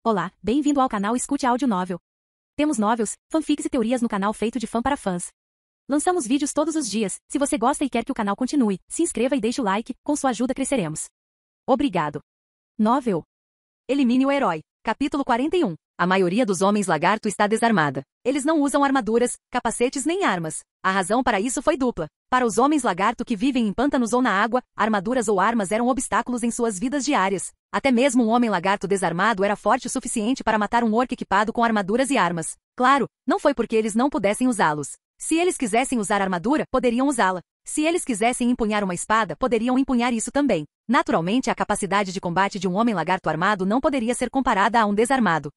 Olá, bem-vindo ao canal Escute Áudio Novel. Temos novels, fanfics e teorias no canal feito de fã para fãs. Lançamos vídeos todos os dias. Se você gosta e quer que o canal continue, se inscreva e deixe o like, com sua ajuda cresceremos. Obrigado. Novel. Elimine o herói. Capítulo 41. A maioria dos homens lagarto está desarmada. Eles não usam armaduras, capacetes nem armas. A razão para isso foi dupla. Para os homens lagarto que vivem em pântanos ou na água, armaduras ou armas eram obstáculos em suas vidas diárias. Até mesmo um homem lagarto desarmado era forte o suficiente para matar um orc equipado com armaduras e armas. Claro, não foi porque eles não pudessem usá-los. Se eles quisessem usar armadura, poderiam usá-la. Se eles quisessem empunhar uma espada, poderiam empunhar isso também. Naturalmente, a capacidade de combate de um homem lagarto armado não poderia ser comparada a um desarmado.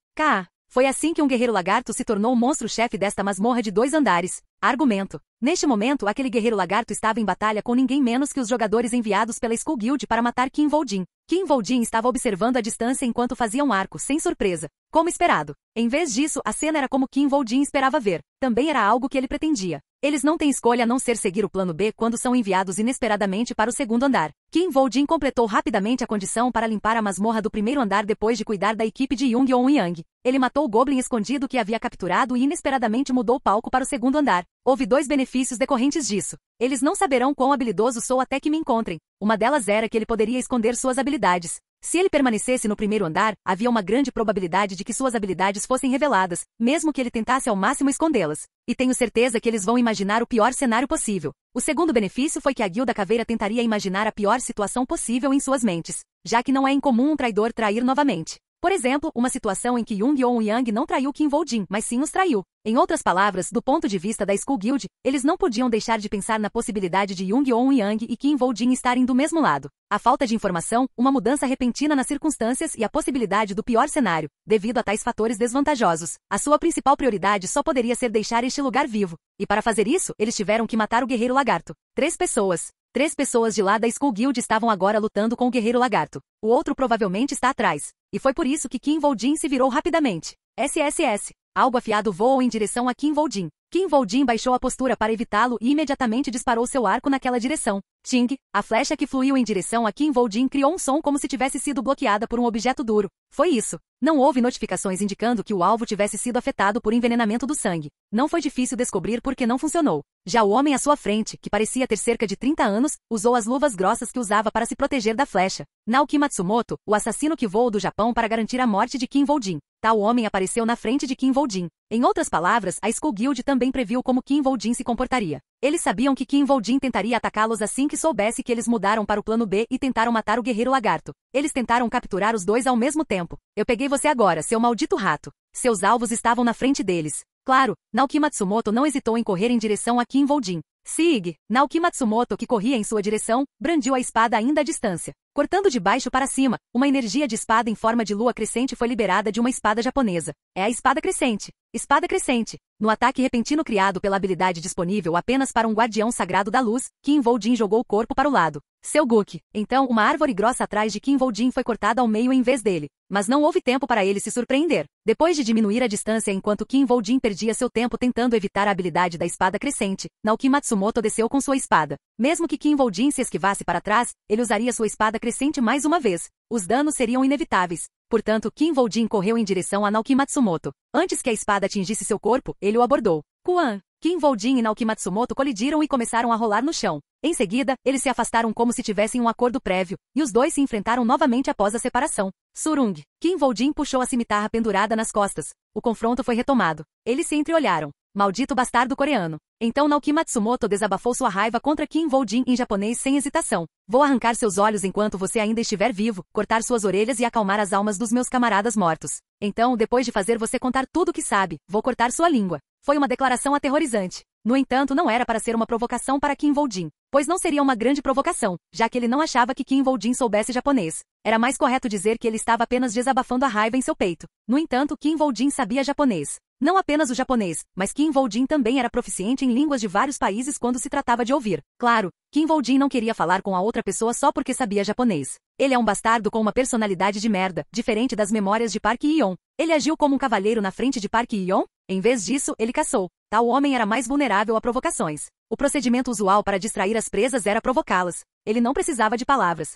Foi assim que um guerreiro lagarto se tornou o monstro-chefe desta masmorra de 2 andares. Argumento. Neste momento, aquele guerreiro lagarto estava em batalha com ninguém menos que os jogadores enviados pela Skull Guild para matar King Voldin. King Voldin estava observando a distância enquanto fazia um arco, sem surpresa. Como esperado. Em vez disso, a cena era como King Voldin esperava ver. Também era algo que ele pretendia. Eles não têm escolha a não ser seguir o plano B quando são enviados inesperadamente para o 2º andar. King Voldin completou rapidamente a condição para limpar a masmorra do 1º andar depois de cuidar da equipe de Jung On Yang. Ele matou o Goblin escondido que havia capturado e inesperadamente mudou o palco para o 2º andar. Houve 2 benefícios decorrentes disso. Eles não saberão quão habilidoso sou até que me encontrem. Uma delas era que ele poderia esconder suas habilidades. Se ele permanecesse no 1º andar, havia uma grande probabilidade de que suas habilidades fossem reveladas, mesmo que ele tentasse ao máximo escondê-las. E tenho certeza que eles vão imaginar o pior cenário possível. O segundo benefício foi que a Guilda Caveira tentaria imaginar a pior situação possível em suas mentes, já que não é incomum um traidor trair novamente. Por exemplo, uma situação em que Jung On Yang não traiu King Voldin, mas sim os traiu. Em outras palavras, do ponto de vista da Skull Guild, eles não podiam deixar de pensar na possibilidade de Jung On Yang e King Voldin estarem do mesmo lado. A falta de informação, uma mudança repentina nas circunstâncias e a possibilidade do pior cenário, devido a tais fatores desvantajosos. A sua principal prioridade só poderia ser deixar este lugar vivo. E para fazer isso, eles tiveram que matar o guerreiro lagarto. 3 pessoas. 3 pessoas de lá da Skull Guild estavam agora lutando com o guerreiro lagarto. O outro provavelmente está atrás. E foi por isso que King Voldin se virou rapidamente. SSS. Algo afiado voou em direção a King Voldin. King Voldin baixou a postura para evitá-lo e imediatamente disparou seu arco naquela direção. Ting! A flecha que fluiu em direção a King Voldin criou um som como se tivesse sido bloqueada por um objeto duro. Foi isso. Não houve notificações indicando que o alvo tivesse sido afetado por envenenamento do sangue. Não foi difícil descobrir por que não funcionou. Já o homem à sua frente, que parecia ter cerca de 30 anos, usou as luvas grossas que usava para se proteger da flecha. Naoki Matsumoto, o assassino que voou do Japão para garantir a morte de King Voldin. Tal homem apareceu na frente de King Voldin. Em outras palavras, a Skull Guild também previu como King Voldin se comportaria. Eles sabiam que King Voldin tentaria atacá-los assim que soubesse que eles mudaram para o plano B e tentaram matar o guerreiro lagarto. Eles tentaram capturar os 2 ao mesmo tempo. Eu peguei você agora, seu maldito rato. Seus alvos estavam na frente deles. Claro, Naoki Matsumoto não hesitou em correr em direção a King Voldin. Sig! Naoki Matsumoto, que corria em sua direção, brandiu a espada ainda à distância. Cortando de baixo para cima, uma energia de espada em forma de lua crescente foi liberada de uma espada japonesa. É a espada crescente. Espada crescente. No ataque repentino criado pela habilidade disponível apenas para um guardião sagrado da luz, King Voldin jogou o corpo para o lado. Seu Guk. Então, uma árvore grossa atrás de King Voldin foi cortada ao meio em vez dele. Mas não houve tempo para ele se surpreender. Depois de diminuir a distância enquanto King Voldin perdia seu tempo tentando evitar a habilidade da espada crescente, Naoki Matsumoto desceu com sua espada. Mesmo que King Voldin se esquivasse para trás, ele usaria sua espada crescente mais uma vez. Os danos seriam inevitáveis. Portanto, King Voldin correu em direção a Naoki Matsumoto. Antes que a espada atingisse seu corpo, ele o abordou. Kuan! King Voldin e Naoki Matsumoto colidiram e começaram a rolar no chão. Em seguida, eles se afastaram como se tivessem um acordo prévio, e os 2 se enfrentaram novamente após a separação. Surung! King Voldin puxou a cimitarra pendurada nas costas. O confronto foi retomado. Eles se entreolharam. Maldito bastardo coreano. Então Naoki Matsumoto desabafou sua raiva contra King Voldin em japonês sem hesitação. Vou arrancar seus olhos enquanto você ainda estiver vivo, cortar suas orelhas e acalmar as almas dos meus camaradas mortos. Então, depois de fazer você contar tudo o que sabe, vou cortar sua língua. Foi uma declaração aterrorizante. No entanto, não era para ser uma provocação para King Voldin, pois não seria uma grande provocação, já que ele não achava que King Voldin soubesse japonês. Era mais correto dizer que ele estava apenas desabafando a raiva em seu peito. No entanto, King Voldin sabia japonês. Não apenas o japonês, mas King Voldin também era proficiente em línguas de vários países quando se tratava de ouvir. Claro, King Voldin não queria falar com a outra pessoa só porque sabia japonês. Ele é um bastardo com uma personalidade de merda, diferente das memórias de Park Hee-yeon. Ele agiu como um cavalheiro na frente de Park Hee-yeon? Em vez disso, ele caçou. Tal homem era mais vulnerável a provocações. O procedimento usual para distrair as presas era provocá-las. Ele não precisava de palavras.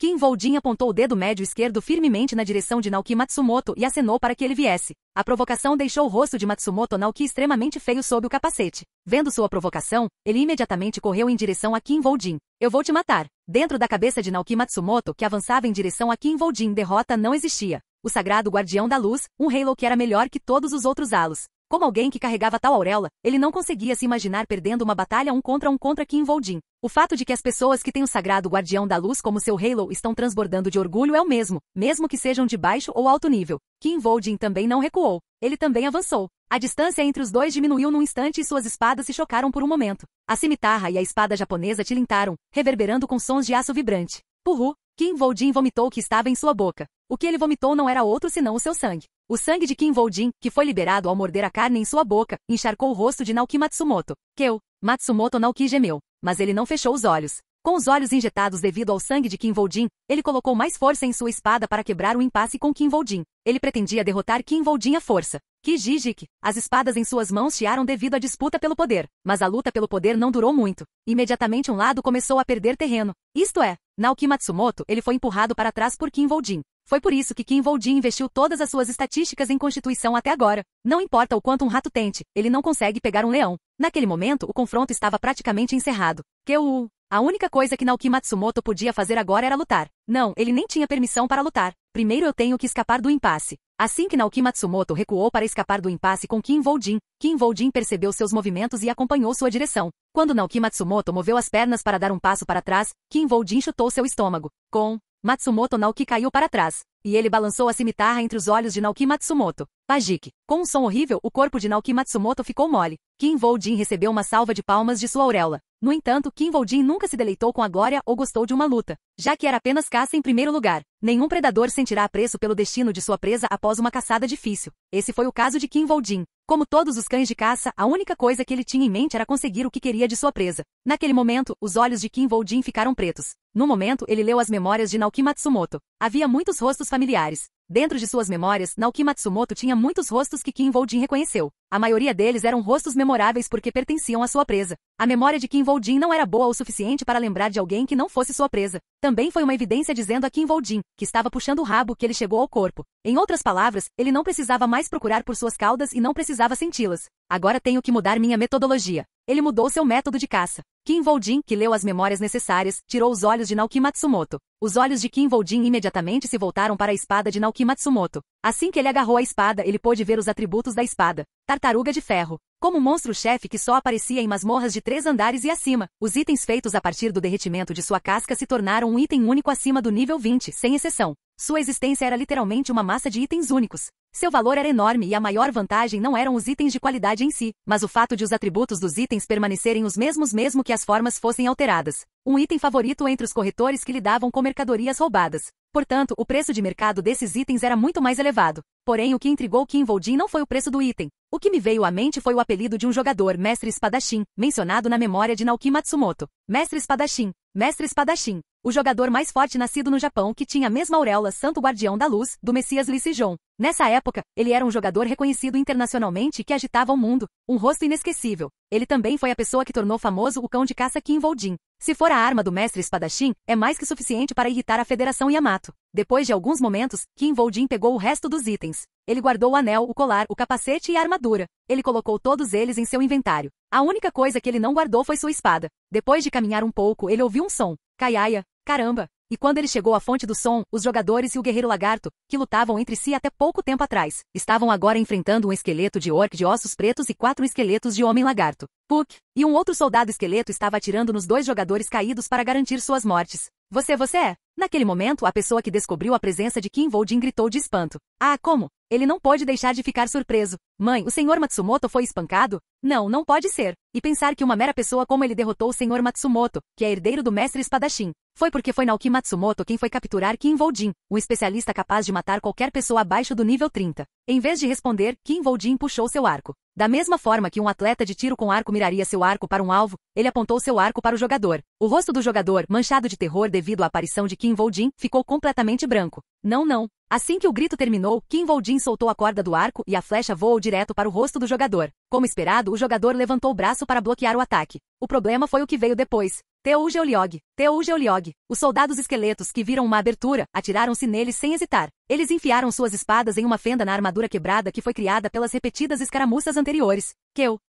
Kim Voljin apontou o dedo médio esquerdo firmemente na direção de Naoki Matsumoto e acenou para que ele viesse. A provocação deixou o rosto de Matsumoto Naoki extremamente feio sob o capacete. Vendo sua provocação, ele imediatamente correu em direção a Kim Voljin. Eu vou te matar. Dentro da cabeça de Naoki Matsumoto, que avançava em direção a Kim Voljin, derrota não existia. O sagrado guardião da luz, um Halo que era melhor que todos os outros halos. Como alguém que carregava tal auréola, ele não conseguia se imaginar perdendo uma batalha um contra Kim Voljin. O fato de que as pessoas que têm o sagrado guardião da luz como seu Halo estão transbordando de orgulho é o mesmo que sejam de baixo ou alto nível. Kim Voljin também não recuou. Ele também avançou. A distância entre os dois diminuiu num instante e suas espadas se chocaram por um momento. A cimitarra e a espada japonesa tilintaram, reverberando com sons de aço vibrante. Puhu! Kim Voljin vomitou o que estava em sua boca. O que ele vomitou não era outro senão o seu sangue. O sangue de Kim Voljin, que foi liberado ao morder a carne em sua boca, encharcou o rosto de Naoki Matsumoto. Matsumoto Naoki gemeu, mas ele não fechou os olhos. Com os olhos injetados devido ao sangue de Kim Voljin, ele colocou mais força em sua espada para quebrar o impasse com Kim Voljin. Ele pretendia derrotar Kim Voljin à força. Kijijik, as espadas em suas mãos chiaram devido à disputa pelo poder, mas a luta pelo poder não durou muito. Imediatamente um lado começou a perder terreno. Isto é, Naoki Matsumoto, ele foi empurrado para trás por Kim Voljin. Foi por isso que Kim Voljin investiu todas as suas estatísticas em constituição até agora. Não importa o quanto um rato tente, ele não consegue pegar um leão. Naquele momento, o confronto estava praticamente encerrado. A única coisa que Naoki Matsumoto podia fazer agora era lutar. Não, ele nem tinha permissão para lutar. Primeiro eu tenho que escapar do impasse. Assim que Naoki Matsumoto recuou para escapar do impasse com Kim Voljin percebeu seus movimentos e acompanhou sua direção. Quando Naoki Matsumoto moveu as pernas para dar um passo para trás, Kim Voljin chutou seu estômago. Matsumoto Naoki caiu para trás, e ele balançou a cimitarra entre os olhos de Naoki Matsumoto. Pajik. Com um som horrível, o corpo de Naoki Matsumoto ficou mole. Kim Voljin recebeu uma salva de palmas de sua auréola. No entanto, Kim Voljin nunca se deleitou com a glória ou gostou de uma luta, já que era apenas caça em primeiro lugar. Nenhum predador sentirá apreço pelo destino de sua presa após uma caçada difícil. Esse foi o caso de Kim Voljin. Como todos os cães de caça, a única coisa que ele tinha em mente era conseguir o que queria de sua presa. Naquele momento, os olhos de Kim Voljin ficaram pretos. No momento, ele leu as memórias de Naoki Matsumoto. Havia muitos rostos familiares. Dentro de suas memórias, Naoki Matsumoto tinha muitos rostos que Kim Voljin reconheceu. A maioria deles eram rostos memoráveis porque pertenciam à sua presa. A memória de Kim Voljin não era boa o suficiente para lembrar de alguém que não fosse sua presa. Também foi uma evidência dizendo a Kim Voljin, que estava puxando o rabo, que ele chegou ao corpo. Em outras palavras, ele não precisava mais procurar por suas caudas e não precisava senti-las. Agora tenho que mudar minha metodologia. Ele mudou seu método de caça. Kim Voljin, que leu as memórias necessárias, tirou os olhos de Naoki Matsumoto. Os olhos de Kim Voljin imediatamente se voltaram para a espada de Naoki Matsumoto. Assim que ele agarrou a espada, ele pôde ver os atributos da espada. Tartaruga de ferro. Como um monstro-chefe que só aparecia em masmorras de 3 andares e acima, os itens feitos a partir do derretimento de sua casca se tornaram um item único acima do nível 20, sem exceção. Sua existência era literalmente uma massa de itens únicos. Seu valor era enorme e a maior vantagem não eram os itens de qualidade em si, mas o fato de os atributos dos itens permanecerem os mesmos mesmo que as formas fossem alteradas. Um item favorito entre os corretores que lidavam com mercadorias roubadas. Portanto, o preço de mercado desses itens era muito mais elevado. Porém, o que intrigou Kim Voljin não foi o preço do item. O que me veio à mente foi o apelido de um jogador, Mestre Espadachim, mencionado na memória de Naoki Matsumoto. Mestre Espadachim. Mestre Espadachim. O jogador mais forte nascido no Japão que tinha a mesma auréola Santo Guardião da Luz, do Messias Lee Se-jong. Nessa época, ele era um jogador reconhecido internacionalmente que agitava o mundo, um rosto inesquecível. Ele também foi a pessoa que tornou famoso o cão de caça Kim Voljin. Se for a arma do mestre espadachim, é mais que suficiente para irritar a Federação Yamato. Depois de alguns momentos, Kim Voljin pegou o resto dos itens. Ele guardou o anel, o colar, o capacete e a armadura. Ele colocou todos eles em seu inventário. A única coisa que ele não guardou foi sua espada. Depois de caminhar um pouco, ele ouviu um som. Caiaia, caramba! E quando ele chegou à fonte do som, os jogadores e o guerreiro lagarto, que lutavam entre si até pouco tempo atrás, estavam agora enfrentando um esqueleto de orc de ossos pretos e 4 esqueletos de homem lagarto. Puck! E um outro soldado esqueleto estava atirando nos 2 jogadores caídos para garantir suas mortes. Você é? Naquele momento, a pessoa que descobriu a presença de Kim Voljin gritou de espanto. Ah, como? Ele não pôde deixar de ficar surpreso. Mãe, o Sr. Matsumoto foi espancado? Não, não pode ser. E pensar que uma mera pessoa como ele derrotou o Sr. Matsumoto, que é herdeiro do mestre espadachim. Foi porque foi Naoki Matsumoto quem foi capturar Kim Voljin, um especialista capaz de matar qualquer pessoa abaixo do nível 30. Em vez de responder, Kim Voljin puxou seu arco. Da mesma forma que um atleta de tiro com arco miraria seu arco para um alvo, ele apontou seu arco para o jogador. O rosto do jogador, manchado de terror devido à aparição de Kim Voljin, ficou completamente branco. Não. Assim que o grito terminou, Kim Woo-jin soltou a corda do arco e a flecha voou direto para o rosto do jogador. Como esperado, o jogador levantou o braço para bloquear o ataque. O problema foi o que veio depois. Teo Jeoliog. Os soldados esqueletos que viram uma abertura, atiraram-se neles sem hesitar. Eles enfiaram suas espadas em uma fenda na armadura quebrada que foi criada pelas repetidas escaramuças anteriores.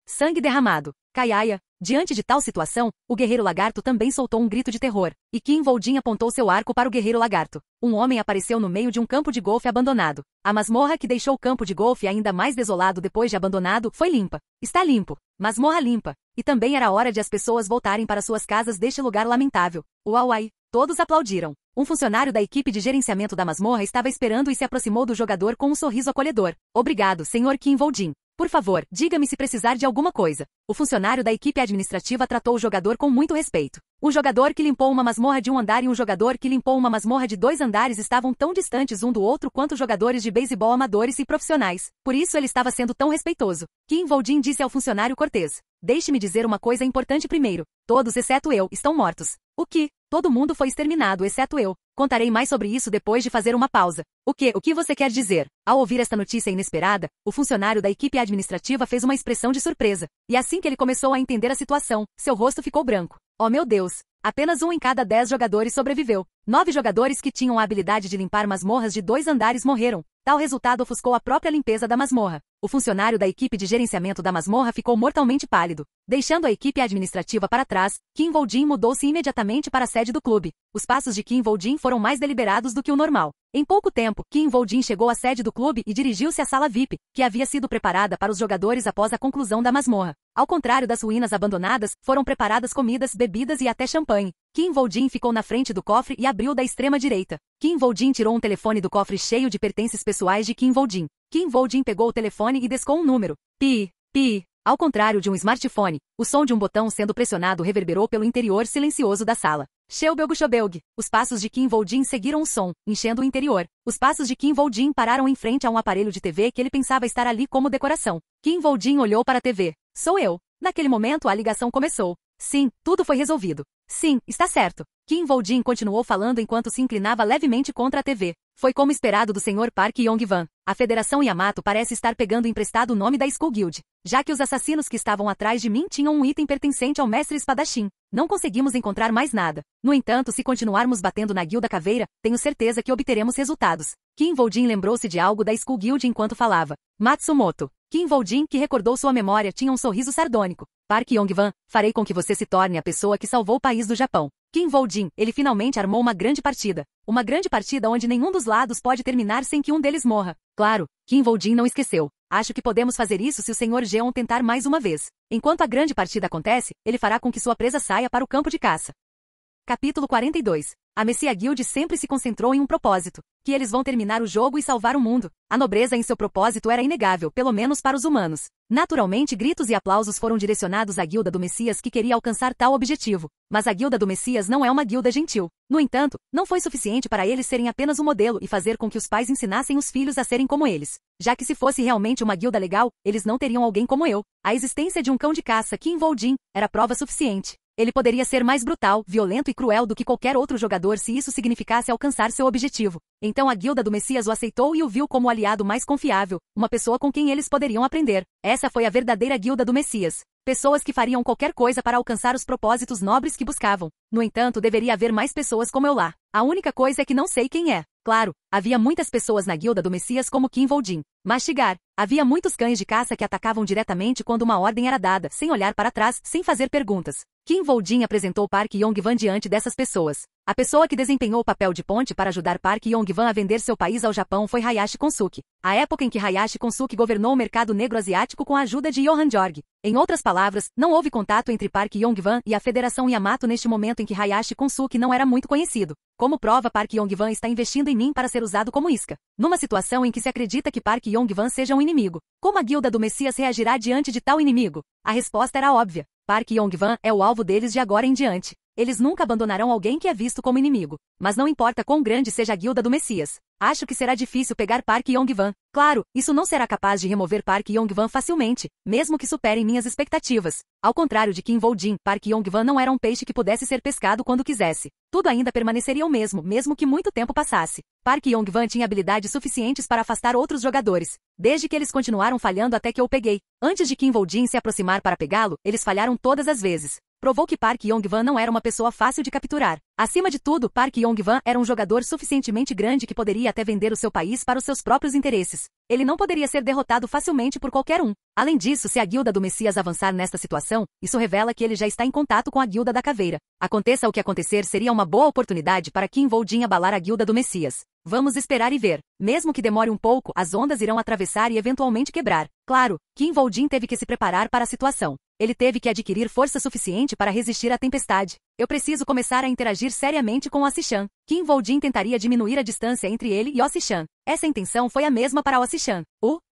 Sangue derramado. Kayaya. Diante de tal situação, o guerreiro lagarto também soltou um grito de terror, e Kim Woo-jin apontou seu arco para o guerreiro lagarto. Um homem apareceu no meio de um campo de golfe abandonado. A masmorra que deixou o campo de golfe ainda mais desolado depois de abandonado foi limpa. Está limpo. Masmorra limpa. E também era hora de as pessoas voltarem para suas casas deste lugar lamentável. Uauai. Todos aplaudiram. Um funcionário da equipe de gerenciamento da masmorra estava esperando e se aproximou do jogador com um sorriso acolhedor. Obrigado, Sr. Kim Woo-jin. Por favor, diga-me se precisar de alguma coisa. O funcionário da equipe administrativa tratou o jogador com muito respeito. Um jogador que limpou uma masmorra de um andar e um jogador que limpou uma masmorra de 2 andares estavam tão distantes um do outro quanto jogadores de beisebol amadores e profissionais. Por isso ele estava sendo tão respeitoso. Kim Woo-jin disse ao funcionário cortês. Deixe-me dizer uma coisa importante primeiro. Todos, exceto eu, estão mortos. O que? Todo mundo foi exterminado, exceto eu. Contarei mais sobre isso depois de fazer uma pausa. O que você quer dizer? Ao ouvir esta notícia inesperada, o funcionário da equipe administrativa fez uma expressão de surpresa. E assim que ele começou a entender a situação, seu rosto ficou branco. Oh meu Deus! Apenas 1 em cada 10 jogadores sobreviveu. 9 jogadores que tinham a habilidade de limpar masmorras de 2 andares morreram. Tal resultado ofuscou a própria limpeza da masmorra. O funcionário da equipe de gerenciamento da masmorra ficou mortalmente pálido. Deixando a equipe administrativa para trás, Kim Woo-jin mudou-se imediatamente para a sede do clube. Os passos de Kim Woo-jin foram mais deliberados do que o normal. Em pouco tempo, Kim Woo-jin chegou à sede do clube e dirigiu-se à sala VIP, que havia sido preparada para os jogadores após a conclusão da masmorra. Ao contrário das ruínas abandonadas, foram preparadas comidas, bebidas e até champanhe. Kim Woo-jin ficou na frente do cofre e abriu da extrema direita. Kim Woo-jin tirou um telefone do cofre cheio de pertences pessoais de Kim Woo-jin. Kim Woo-jin pegou o telefone e descou um número. Pi. Ao contrário de um smartphone, o som de um botão sendo pressionado reverberou pelo interior silencioso da sala. Shobelg. Os passos de Kim Woo-jin seguiram o som, enchendo o interior. Os passos de Kim Woo-jin pararam em frente a um aparelho de TV que ele pensava estar ali como decoração. Kim Woo-jin olhou para a TV. Sou eu. Naquele momento a ligação começou. Sim, tudo foi resolvido. Sim, está certo. Kim Woo-jin continuou falando enquanto se inclinava levemente contra a TV. Foi como esperado do Sr. Park Yong-van. A Federação Yamato parece estar pegando emprestado o nome da Skull Guild, já que os assassinos que estavam atrás de mim tinham um item pertencente ao mestre espadachim. Não conseguimos encontrar mais nada. No entanto, se continuarmos batendo na Guilda Caveira, tenho certeza que obteremos resultados. Kim Woo-jin lembrou-se de algo da Skull Guild enquanto falava. Matsumoto. Kim Woo-jin, que recordou sua memória, tinha um sorriso sardônico. Park Yong-van, farei com que você se torne a pessoa que salvou o país do Japão. Kim Woo-jin, ele finalmente armou uma grande partida. Uma grande partida onde nenhum dos lados pode terminar sem que um deles morra. Claro, Kim Woo-jin não esqueceu. Acho que podemos fazer isso se o Sr. Jeon tentar mais uma vez. Enquanto a grande partida acontece, ele fará com que sua presa saia para o campo de caça. Capítulo 42. A Messia Guild sempre se concentrou em um propósito. Que eles vão terminar o jogo e salvar o mundo. A nobreza em seu propósito era inegável, pelo menos para os humanos. Naturalmente, gritos e aplausos foram direcionados à Guilda do Messias que queria alcançar tal objetivo. Mas a Guilda do Messias não é uma guilda gentil. No entanto, não foi suficiente para eles serem apenas um modelo e fazer com que os pais ensinassem os filhos a serem como eles. Já que se fosse realmente uma guilda legal, eles não teriam alguém como eu. A existência de um cão de caça, Kim Woo-jin, era prova suficiente. Ele poderia ser mais brutal, violento e cruel do que qualquer outro jogador se isso significasse alcançar seu objetivo. Então a Guilda do Messias o aceitou e o viu como o aliado mais confiável, uma pessoa com quem eles poderiam aprender. Essa foi a verdadeira Guilda do Messias. Pessoas que fariam qualquer coisa para alcançar os propósitos nobres que buscavam. No entanto, deveria haver mais pessoas como eu lá. A única coisa é que não sei quem é. Claro, havia muitas pessoas na Guilda do Messias como Kim Woo-jin. Mastigar. Havia muitos cães de caça que atacavam diretamente quando uma ordem era dada, sem olhar para trás, sem fazer perguntas. Kim Woo-jin apresentou Park Yong-van diante dessas pessoas. A pessoa que desempenhou o papel de ponte para ajudar Park Yong-van a vender seu país ao Japão foi Hayashi Konsuke. A época em que Hayashi Konsuke governou o mercado negro asiático com a ajuda de Johan Jorg. Em outras palavras, não houve contato entre Park Yong-van e a Federação Yamato neste momento em que Hayashi Konsuke não era muito conhecido. Como prova, Park Yong-van está investindo em mim para ser usado como isca. Numa situação em que se acredita que Park Yong-van seja um inimigo. Como a Guilda do Messias reagirá diante de tal inimigo? A resposta era óbvia. Park Yong-van é o alvo deles de agora em diante. Eles nunca abandonarão alguém que é visto como inimigo. Mas não importa quão grande seja a guilda do Messias. Acho que será difícil pegar Park Yong-wan. Claro, isso não será capaz de remover Park Yong-wan facilmente, mesmo que superem minhas expectativas. Ao contrário de Kim Woo-jin, Park Yong-wan não era um peixe que pudesse ser pescado quando quisesse. Tudo ainda permaneceria o mesmo, mesmo que muito tempo passasse. Park Yong-wan tinha habilidades suficientes para afastar outros jogadores, desde que eles continuaram falhando até que eu peguei. Antes de Kim Woo-jin se aproximar para pegá-lo, eles falharam todas as vezes. Provou que Park Yong-wan não era uma pessoa fácil de capturar. Acima de tudo, Park Yong-wan era um jogador suficientemente grande que poderia até vender o seu país para os seus próprios interesses. Ele não poderia ser derrotado facilmente por qualquer um. Além disso, se a guilda do Messias avançar nesta situação, isso revela que ele já está em contato com a guilda da Caveira. Aconteça o que acontecer, seria uma boa oportunidade para Kim Woo-jin abalar a guilda do Messias. Vamos esperar e ver. Mesmo que demore um pouco, as ondas irão atravessar e eventualmente quebrar. Claro, Kim Woo-jin teve que se preparar para a situação. Ele teve que adquirir força suficiente para resistir à tempestade. Eu preciso começar a interagir seriamente com Osi-chan. Kim Woo-jin tentaria diminuir a distância entre ele e Osi-chan. Essa intenção foi a mesma para Osi-chan.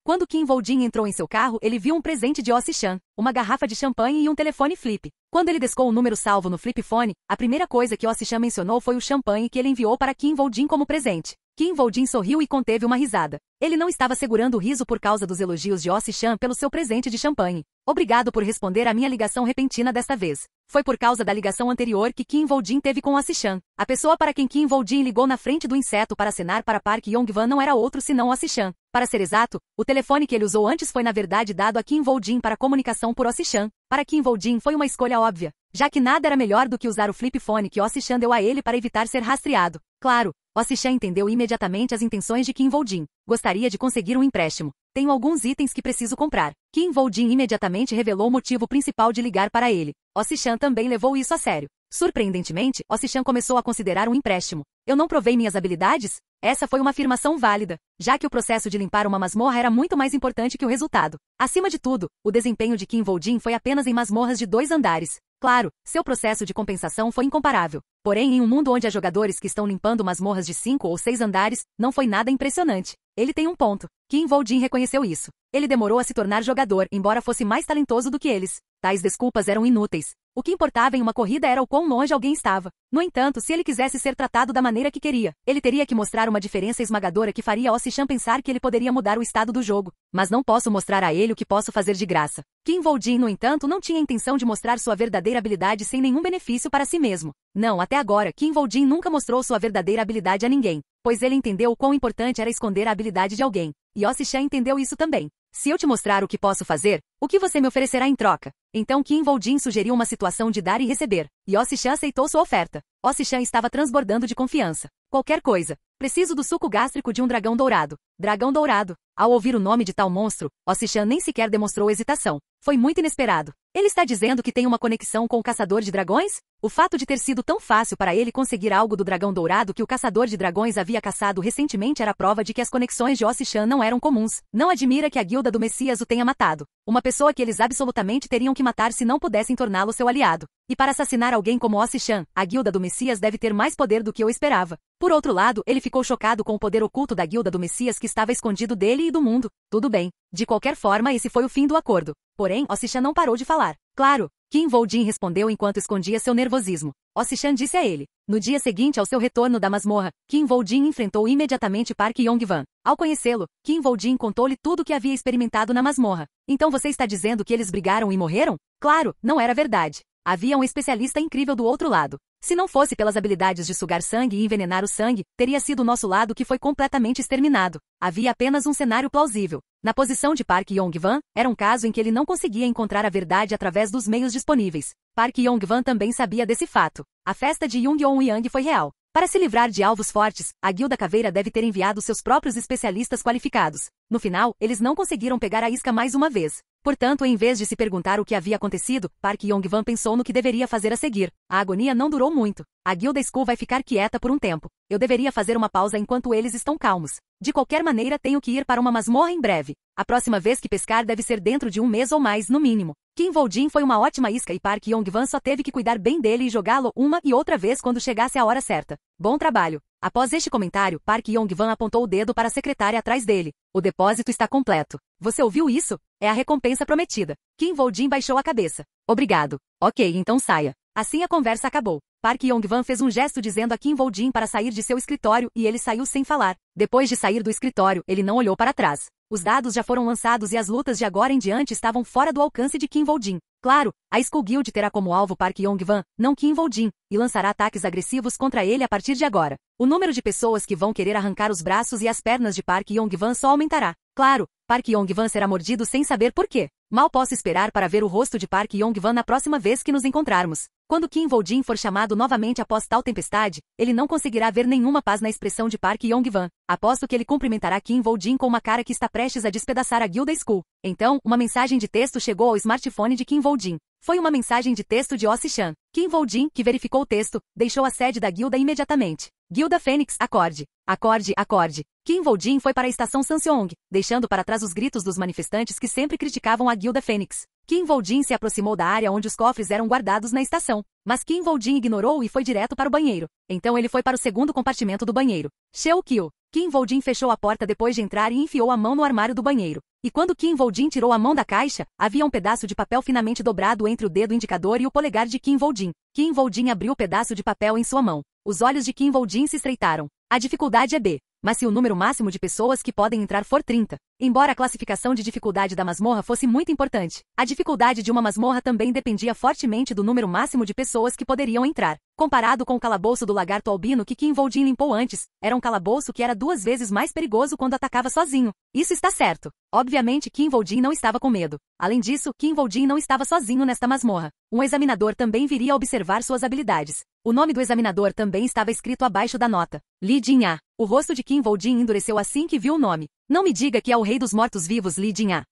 Quando Kim Woo-jin entrou em seu carro, ele viu um presente de Osi-chan, uma garrafa de champanhe e um telefone flip. Quando ele descou o número salvo no flip phone, a primeira coisa que Osi-chan mencionou foi o champanhe que ele enviou para Kim Woo-jin como presente. Kim Woo-jin sorriu e conteve uma risada. Ele não estava segurando o riso por causa dos elogios de Osi-chan pelo seu presente de champanhe. Obrigado por responder à minha ligação repentina desta vez. Foi por causa da ligação anterior que Kim Woo-jin teve com Osi-chan. A pessoa para quem Kim Woo-jin ligou na frente do inseto para acenar para Park Yong-wan não era outro senão Osi-chan. Para ser exato, o telefone que ele usou antes foi na verdade dado a Kim Woo-jin para comunicação por Osi-chan. Para Kim Woo-jin foi uma escolha óbvia, já que nada era melhor do que usar o flip phone que Osi-chan deu a ele para evitar ser rastreado. Claro, Osi-chan entendeu imediatamente as intenções de Kim Woo-jin. Gostaria de conseguir um empréstimo. Tenho alguns itens que preciso comprar. Kim Woo-jin imediatamente revelou o motivo principal de ligar para ele. Osi-chan também levou isso a sério. Surpreendentemente, Osi-chan começou a considerar um empréstimo. Eu não provei minhas habilidades? Essa foi uma afirmação válida, já que o processo de limpar uma masmorra era muito mais importante que o resultado. Acima de tudo, o desempenho de Kim Woo-jin foi apenas em masmorras de 2 andares. Claro, seu processo de compensação foi incomparável. Porém, em um mundo onde há jogadores que estão limpando masmorras de 5 ou 6 andares, não foi nada impressionante. Ele tem um ponto. Kim Woo-jin reconheceu isso. Ele demorou a se tornar jogador, embora fosse mais talentoso do que eles. Tais desculpas eram inúteis. O que importava em uma corrida era o quão longe alguém estava. No entanto, se ele quisesse ser tratado da maneira que queria, ele teria que mostrar uma diferença esmagadora que faria Osi-chan pensar que ele poderia mudar o estado do jogo. Mas não posso mostrar a ele o que posso fazer de graça. Kim Woo-jin, no entanto, não tinha intenção de mostrar sua verdadeira habilidade sem nenhum benefício para si mesmo. Não, até agora, Kim Woo-jin nunca mostrou sua verdadeira habilidade a ninguém, pois ele entendeu o quão importante era esconder a habilidade de alguém. E Osi-chan entendeu isso também. Se eu te mostrar o que posso fazer, o que você me oferecerá em troca? Então Kim Woo-jin sugeriu uma situação de dar e receber, e Osi-chan aceitou sua oferta. Osi-chan estava transbordando de confiança. Qualquer coisa. Preciso do suco gástrico de um dragão dourado. Dragão dourado. Ao ouvir o nome de tal monstro, Osi-chan nem sequer demonstrou hesitação. Foi muito inesperado. Ele está dizendo que tem uma conexão com o caçador de dragões? O fato de ter sido tão fácil para ele conseguir algo do dragão dourado que o caçador de dragões havia caçado recentemente era prova de que as conexões de Osi-chan não eram comuns. Não admira que a guilda do Messias o tenha matado. Uma pessoa que eles absolutamente teriam que matar se não pudessem torná-lo seu aliado. E para assassinar alguém como Osi-chan, a guilda do Messias deve ter mais poder do que eu esperava. Por outro lado, ele ficou chocado com o poder oculto da guilda do Messias que estava escondido dele e do mundo. Tudo bem. De qualquer forma, esse foi o fim do acordo. Porém, Osi-chan não parou de falar. Claro. Kim Woo-jin respondeu enquanto escondia seu nervosismo. Osi-chan disse a ele. No dia seguinte ao seu retorno da masmorra, Kim Woo-jin enfrentou imediatamente Park Yong-wan. Ao conhecê-lo, Kim Woo-jin contou-lhe tudo o que havia experimentado na masmorra. Então você está dizendo que eles brigaram e morreram? Claro, não era verdade. Havia um especialista incrível do outro lado. Se não fosse pelas habilidades de sugar sangue e envenenar o sangue, teria sido o nosso lado que foi completamente exterminado. Havia apenas um cenário plausível. Na posição de Park Yong-wan, era um caso em que ele não conseguia encontrar a verdade através dos meios disponíveis. Park Yong-wan também sabia desse fato. A festa de Jung-Yeon-yang foi real. Para se livrar de alvos fortes, a Guilda Caveira deve ter enviado seus próprios especialistas qualificados. No final, eles não conseguiram pegar a isca mais uma vez. Portanto, em vez de se perguntar o que havia acontecido, Park Yong-wan pensou no que deveria fazer a seguir. A agonia não durou muito. A Guilda School vai ficar quieta por um tempo. Eu deveria fazer uma pausa enquanto eles estão calmos. De qualquer maneira, tenho que ir para uma masmorra em breve. A próxima vez que pescar deve ser dentro de um mês ou mais, no mínimo. Kim Woo-jin foi uma ótima isca e Park Yong-wan só teve que cuidar bem dele e jogá-lo uma e outra vez quando chegasse a hora certa. Bom trabalho. Após este comentário, Park Yong-wan apontou o dedo para a secretária atrás dele. O depósito está completo. Você ouviu isso? É a recompensa prometida. Kim Woo-jin baixou a cabeça. Obrigado. Ok, então saia. Assim a conversa acabou. Park Yong-wan fez um gesto dizendo a Kim Woo-jin para sair de seu escritório e ele saiu sem falar. Depois de sair do escritório, ele não olhou para trás. Os dados já foram lançados e as lutas de agora em diante estavam fora do alcance de Kim Woo-jin. Claro, a Skull Guild terá como alvo Park Yong-wan, não Kim Woo-jin, e lançará ataques agressivos contra ele a partir de agora. O número de pessoas que vão querer arrancar os braços e as pernas de Park Yong-wan só aumentará. Claro, Park Yong-wan será mordido sem saber por quê. Mal posso esperar para ver o rosto de Park Yong-wan na próxima vez que nos encontrarmos. Quando Kim Woo-jin for chamado novamente após tal tempestade, ele não conseguirá ver nenhuma paz na expressão de Park Yong-wan. Aposto que ele cumprimentará Kim Woo-jin com uma cara que está prestes a despedaçar a Guilda Skull. Então, uma mensagem de texto chegou ao smartphone de Kim Woo-jin. Foi uma mensagem de texto de Osi-chan. Kim Woo-jin, que verificou o texto, deixou a sede da guilda imediatamente. Guilda Fênix, acorde. Acorde, acorde. Kim Woo-jin foi para a estação Sanseong, deixando para trás os gritos dos manifestantes que sempre criticavam a Guilda Fênix. Kim Woo-jin se aproximou da área onde os cofres eram guardados na estação, mas Kim Woo-jin ignorou e foi direto para o banheiro. Então ele foi para o segundo compartimento do banheiro. Sheo-kyo. Kim Woo-jin fechou a porta depois de entrar e enfiou a mão no armário do banheiro. E quando Kim Woo-jin tirou a mão da caixa, havia um pedaço de papel finamente dobrado entre o dedo indicador e o polegar de Kim Woo-jin. Kim Woo-jin abriu o pedaço de papel em sua mão. Os olhos de Kim Woo-jin se estreitaram. A dificuldade é B. Mas se o número máximo de pessoas que podem entrar for 30, embora a classificação de dificuldade da masmorra fosse muito importante, a dificuldade de uma masmorra também dependia fortemente do número máximo de pessoas que poderiam entrar. Comparado com o calabouço do lagarto albino que Kim Woo-jin limpou antes, era um calabouço que era 2 vezes mais perigoso quando atacava sozinho. Isso está certo. Obviamente Kim Woo-jin não estava com medo. Além disso, Kim Woo-jin não estava sozinho nesta masmorra. Um examinador também viria observar suas habilidades. O nome do examinador também estava escrito abaixo da nota. Li Jin-ah. O rosto de Kim Woo-jin endureceu assim que viu o nome. Não me diga que é o rei dos mortos-vivos Li Jin-ah.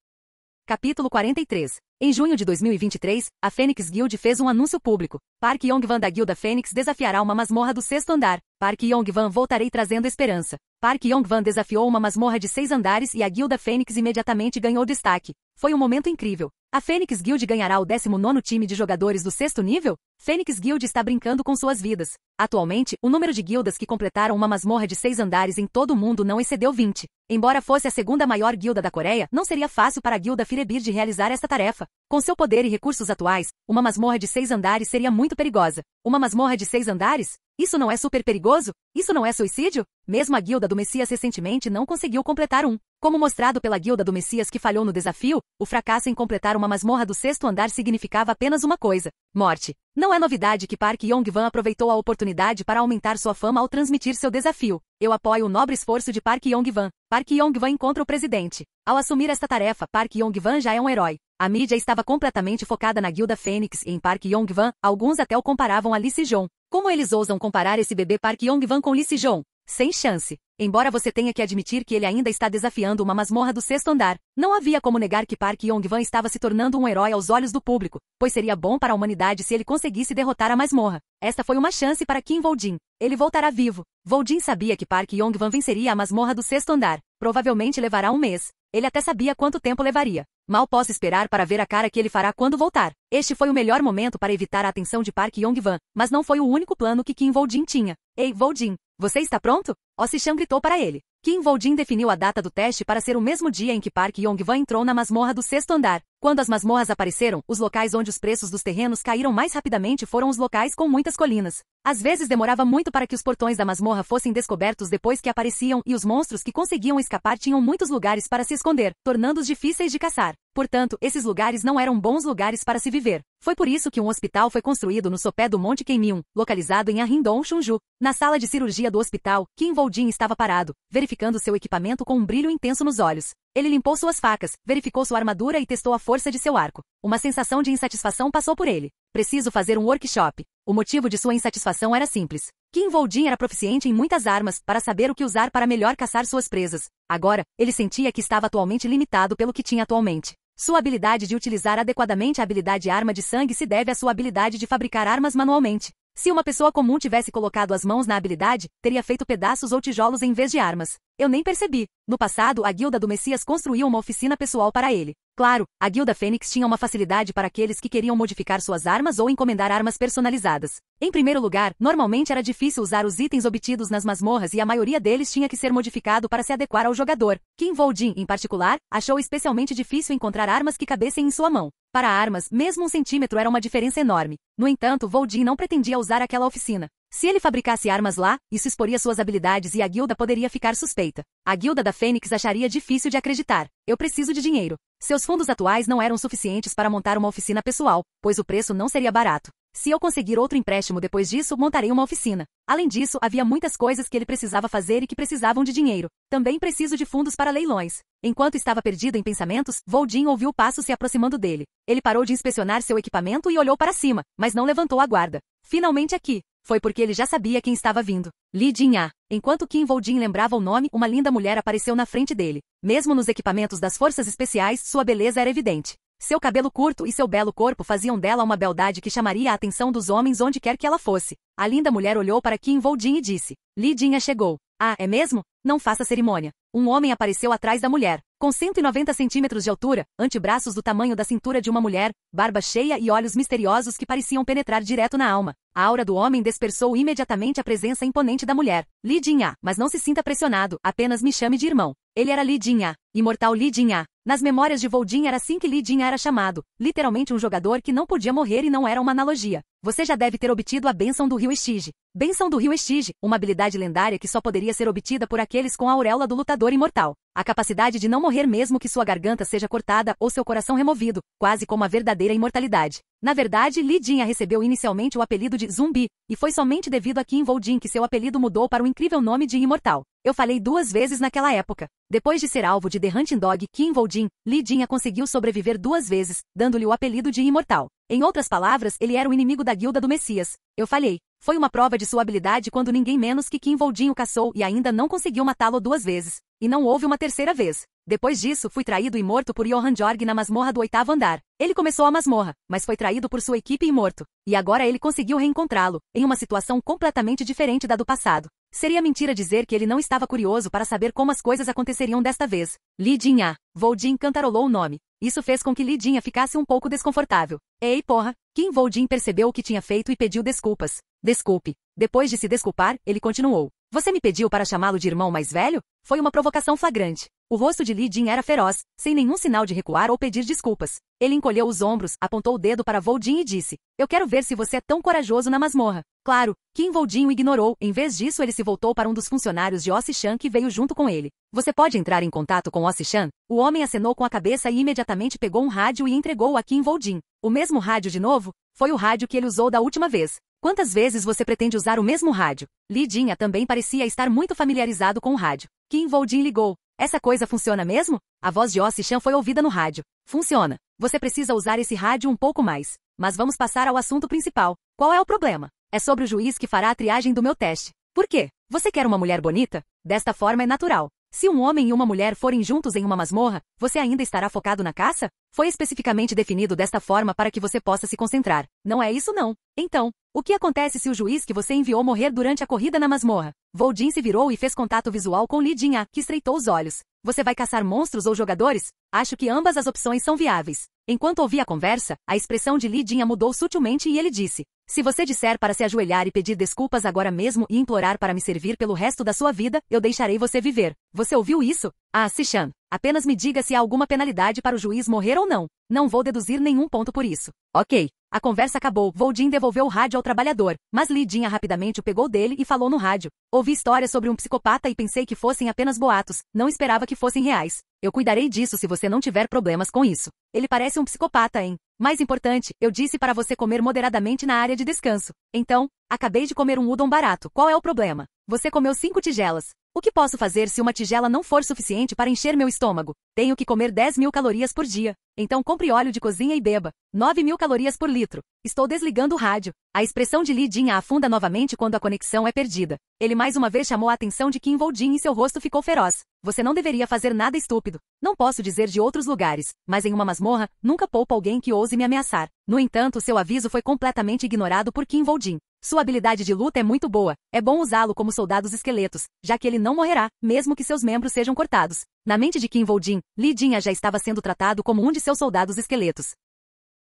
Capítulo 43. Em junho de 2023, a Phoenix Guild fez um anúncio público. Park Yong-wan da Guilda Fênix desafiará uma masmorra do 6º andar. Park Yong-wan voltarei trazendo esperança. Park Yong-wan desafiou uma masmorra de 6 andares e a Guilda Fênix imediatamente ganhou destaque. Foi um momento incrível. A Phoenix Guild ganhará o 19º time de jogadores do 6º nível? Phoenix Guild está brincando com suas vidas. Atualmente, o número de guildas que completaram uma masmorra de 6 andares em todo o mundo não excedeu 20. Embora fosse a segunda maior guilda da Coreia, não seria fácil para a Guilda Firebird realizar esta tarefa. Com seu poder e recursos atuais, uma masmorra de 6 andares seria muito perigosa. Uma masmorra de 6 andares? Isso não é super perigoso? Isso não é suicídio? Mesmo a Guilda do Messias recentemente não conseguiu completar um. Como mostrado pela Guilda do Messias que falhou no desafio, o fracasso em completar uma masmorra do 6º andar significava apenas uma coisa: morte. Não é novidade que Park Yong-wan aproveitou a oportunidade para aumentar sua fama ao transmitir seu desafio. Eu apoio o nobre esforço de Park Yong-wan. Park Yong-wan encontra o presidente. Ao assumir esta tarefa, Park Yong-wan já é um herói. A mídia estava completamente focada na Guilda Fênix e em Park Yong-wan, alguns até o comparavam a Lee Se-jong. Como eles ousam comparar esse bebê Park Yong-wan com Lee Se-jong? Sem chance. Embora você tenha que admitir que ele ainda está desafiando uma masmorra do 6º andar, não havia como negar que Park Yong-wan estava se tornando um herói aos olhos do público, pois seria bom para a humanidade se ele conseguisse derrotar a masmorra. Esta foi uma chance para Kim Woo-jin. Ele voltará vivo. Woo-jin sabia que Park Yong-wan venceria a masmorra do 6º andar. Provavelmente levará um mês. Ele até sabia quanto tempo levaria. Mal posso esperar para ver a cara que ele fará quando voltar. Este foi o melhor momento para evitar a atenção de Park Yong-wan, mas não foi o único plano que Kim Woo-jin tinha. Ei, Woo-jin, você está pronto? Osi-chan gritou para ele. Kim Woo-jin definiu a data do teste para ser o mesmo dia em que Park Yong-wan entrou na masmorra do 6º andar. Quando as masmorras apareceram, os locais onde os preços dos terrenos caíram mais rapidamente foram os locais com muitas colinas. Às vezes demorava muito para que os portões da masmorra fossem descobertos depois que apareciam e os monstros que conseguiam escapar tinham muitos lugares para se esconder, tornando-os difíceis de caçar. Portanto, esses lugares não eram bons lugares para se viver. Foi por isso que um hospital foi construído no sopé do Monte Keimyung, localizado em Arindong, Chungju. Na sala de cirurgia do hospital, Kim Woo-jin estava parado, verificando seu equipamento com um brilho intenso nos olhos. Ele limpou suas facas, verificou sua armadura e testou a força de seu arco. Uma sensação de insatisfação passou por ele. Preciso fazer um workshop. O motivo de sua insatisfação era simples. Kim Woo-jin era proficiente em muitas armas para saber o que usar para melhor caçar suas presas. Agora, ele sentia que estava atualmente limitado pelo que tinha atualmente. Sua habilidade de utilizar adequadamente a habilidade arma de sangue se deve à sua habilidade de fabricar armas manualmente. Se uma pessoa comum tivesse colocado as mãos na habilidade, teria feito pedaços ou tijolos em vez de armas. Eu nem percebi. No passado, a Guilda do Messias construiu uma oficina pessoal para ele. Claro, a Guilda Fênix tinha uma facilidade para aqueles que queriam modificar suas armas ou encomendar armas personalizadas. Em primeiro lugar, normalmente era difícil usar os itens obtidos nas masmorras e a maioria deles tinha que ser modificado para se adequar ao jogador. Kim Woo-jin, em particular, achou especialmente difícil encontrar armas que cabessem em sua mão. Para armas, mesmo 1 centímetro era uma diferença enorme. No entanto, Voldin não pretendia usar aquela oficina. Se ele fabricasse armas lá, isso exporia suas habilidades e a guilda poderia ficar suspeita. A guilda da Fênix acharia difícil de acreditar. Eu preciso de dinheiro. Seus fundos atuais não eram suficientes para montar uma oficina pessoal, pois o preço não seria barato. Se eu conseguir outro empréstimo depois disso, montarei uma oficina. Além disso, havia muitas coisas que ele precisava fazer e que precisavam de dinheiro. Também preciso de fundos para leilões. Enquanto estava perdido em pensamentos, Voldin ouviu passos se aproximando dele. Ele parou de inspecionar seu equipamento e olhou para cima, mas não levantou a guarda. Finalmente aqui. Foi porque ele já sabia quem estava vindo. Li Jin-ah. Enquanto Qin Voldin lembrava o nome, uma linda mulher apareceu na frente dele. Mesmo nos equipamentos das forças especiais, sua beleza era evidente. Seu cabelo curto e seu belo corpo faziam dela uma beldade que chamaria a atenção dos homens onde quer que ela fosse. A linda mulher olhou para Qin Voldin e disse: Li Jin-ah chegou. Ah, é mesmo? Não faça cerimônia. Um homem apareceu atrás da mulher. Com 190 centímetros de altura, antebraços do tamanho da cintura de uma mulher, barba cheia e olhos misteriosos que pareciam penetrar direto na alma. A aura do homem dispersou imediatamente a presença imponente da mulher. Li Jin-ah, mas não se sinta pressionado, apenas me chame de irmão. Ele era Li Jin-ah, imortal Li Jin-ah. Nas memórias de Voldin era assim que Li Jin-ah era chamado, literalmente um jogador que não podia morrer e não era uma analogia. Você já deve ter obtido a bênção do Rio Estige. Bênção do Rio Estige, uma habilidade lendária que só poderia ser obtida por aqueles com a auréola do lutador imortal. A capacidade de não morrer mesmo que sua garganta seja cortada ou seu coração removido, quase como a verdadeira imortalidade. Na verdade, Li Jin-ah recebeu inicialmente o apelido de Zumbi, e foi somente devido a Qin Voldin que seu apelido mudou para o incrível nome de Imortal. Eu falei 2 vezes naquela época. Depois de ser alvo de The Hunting Dog Qin Voldin, Li Jin-ah conseguiu sobreviver 2 vezes, dando-lhe o apelido de Imortal. Em outras palavras, ele era o inimigo da Guilda do Messias. Eu falhei. Foi uma prova de sua habilidade quando ninguém menos que Qin Voldin o caçou e ainda não conseguiu matá-lo 2 vezes. E não houve uma terceira vez. Depois disso, fui traído e morto por Johann Jorg na masmorra do 8º andar. Ele começou a masmorra, mas foi traído por sua equipe e morto. E agora ele conseguiu reencontrá-lo, em uma situação completamente diferente da do passado. Seria mentira dizer que ele não estava curioso para saber como as coisas aconteceriam desta vez. Li Jin-ah. Voldin cantarolou o nome. Isso fez com que Li Jin-ah ficasse um pouco desconfortável. Ei, porra! Qin Voldin percebeu o que tinha feito e pediu desculpas. Desculpe. Depois de se desculpar, ele continuou. Você me pediu para chamá-lo de irmão mais velho? Foi uma provocação flagrante. O rosto de Li Jin era feroz, sem nenhum sinal de recuar ou pedir desculpas. Ele encolheu os ombros, apontou o dedo para Voldin e disse: Eu quero ver se você é tão corajoso na masmorra. Claro, Qin Voldin o ignorou. Em vez disso, ele se voltou para um dos funcionários de Ossi-chan que veio junto com ele. Você pode entrar em contato com Ossi-chan? O homem acenou com a cabeça e imediatamente pegou um rádio e entregou-o a Qin Voldin. O mesmo rádio de novo? Foi o rádio que ele usou da última vez. Quantas vezes você pretende usar o mesmo rádio? Li Jin-ah também parecia estar muito familiarizado com o rádio. Qin Voldin ligou. Essa coisa funciona mesmo? A voz de Ossi-chan foi ouvida no rádio. Funciona. Você precisa usar esse rádio um pouco mais. Mas vamos passar ao assunto principal. Qual é o problema? É sobre o juiz que fará a triagem do meu teste. Por quê? Você quer uma mulher bonita? Desta forma é natural. Se um homem e uma mulher forem juntos em uma masmorra, você ainda estará focado na caça? Foi especificamente definido desta forma para que você possa se concentrar. Não é isso não. Então, o que acontece se o juiz que você enviou morrer durante a corrida na masmorra? Voldin se virou e fez contato visual com Li Jin-ah, que estreitou os olhos. Você vai caçar monstros ou jogadores? Acho que ambas as opções são viáveis. Enquanto ouvia a conversa, a expressão de Li Jin-ah mudou sutilmente e ele disse: Se você disser para se ajoelhar e pedir desculpas agora mesmo e implorar para me servir pelo resto da sua vida, eu deixarei você viver. Você ouviu isso? Ah, Si-chan. Apenas me diga se há alguma penalidade para o juiz morrer ou não. Não vou deduzir nenhum ponto por isso. Ok. A conversa acabou. Voldin devolveu o rádio ao trabalhador, mas Li Jin-ah rapidamente o pegou dele e falou no rádio. Ouvi histórias sobre um psicopata e pensei que fossem apenas boatos. Não esperava que fossem reais. Eu cuidarei disso se você não tiver problemas com isso. Ele parece um psicopata, hein? Mais importante, eu disse para você comer moderadamente na área de descanso. Então, acabei de comer um udon barato. Qual é o problema? Você comeu 5 tigelas. O que posso fazer se uma tigela não for suficiente para encher meu estômago? Tenho que comer 10.000 calorias por dia. Então compre óleo de cozinha e beba. 9.000 calorias por litro. Estou desligando o rádio. A expressão de Li Jin-ah afunda novamente quando a conexão é perdida. Ele mais uma vez chamou a atenção de Qin Voldin e seu rosto ficou feroz. Você não deveria fazer nada estúpido. Não posso dizer de outros lugares, mas em uma masmorra, nunca poupa alguém que ouse me ameaçar. No entanto, seu aviso foi completamente ignorado por Qin Voldin. Sua habilidade de luta é muito boa. É bom usá-lo como soldados esqueletos, já que ele não morrerá, mesmo que seus membros sejam cortados. Na mente de Qin Voldin, Li Jin-ah já estava sendo tratado como um de seus soldados esqueletos.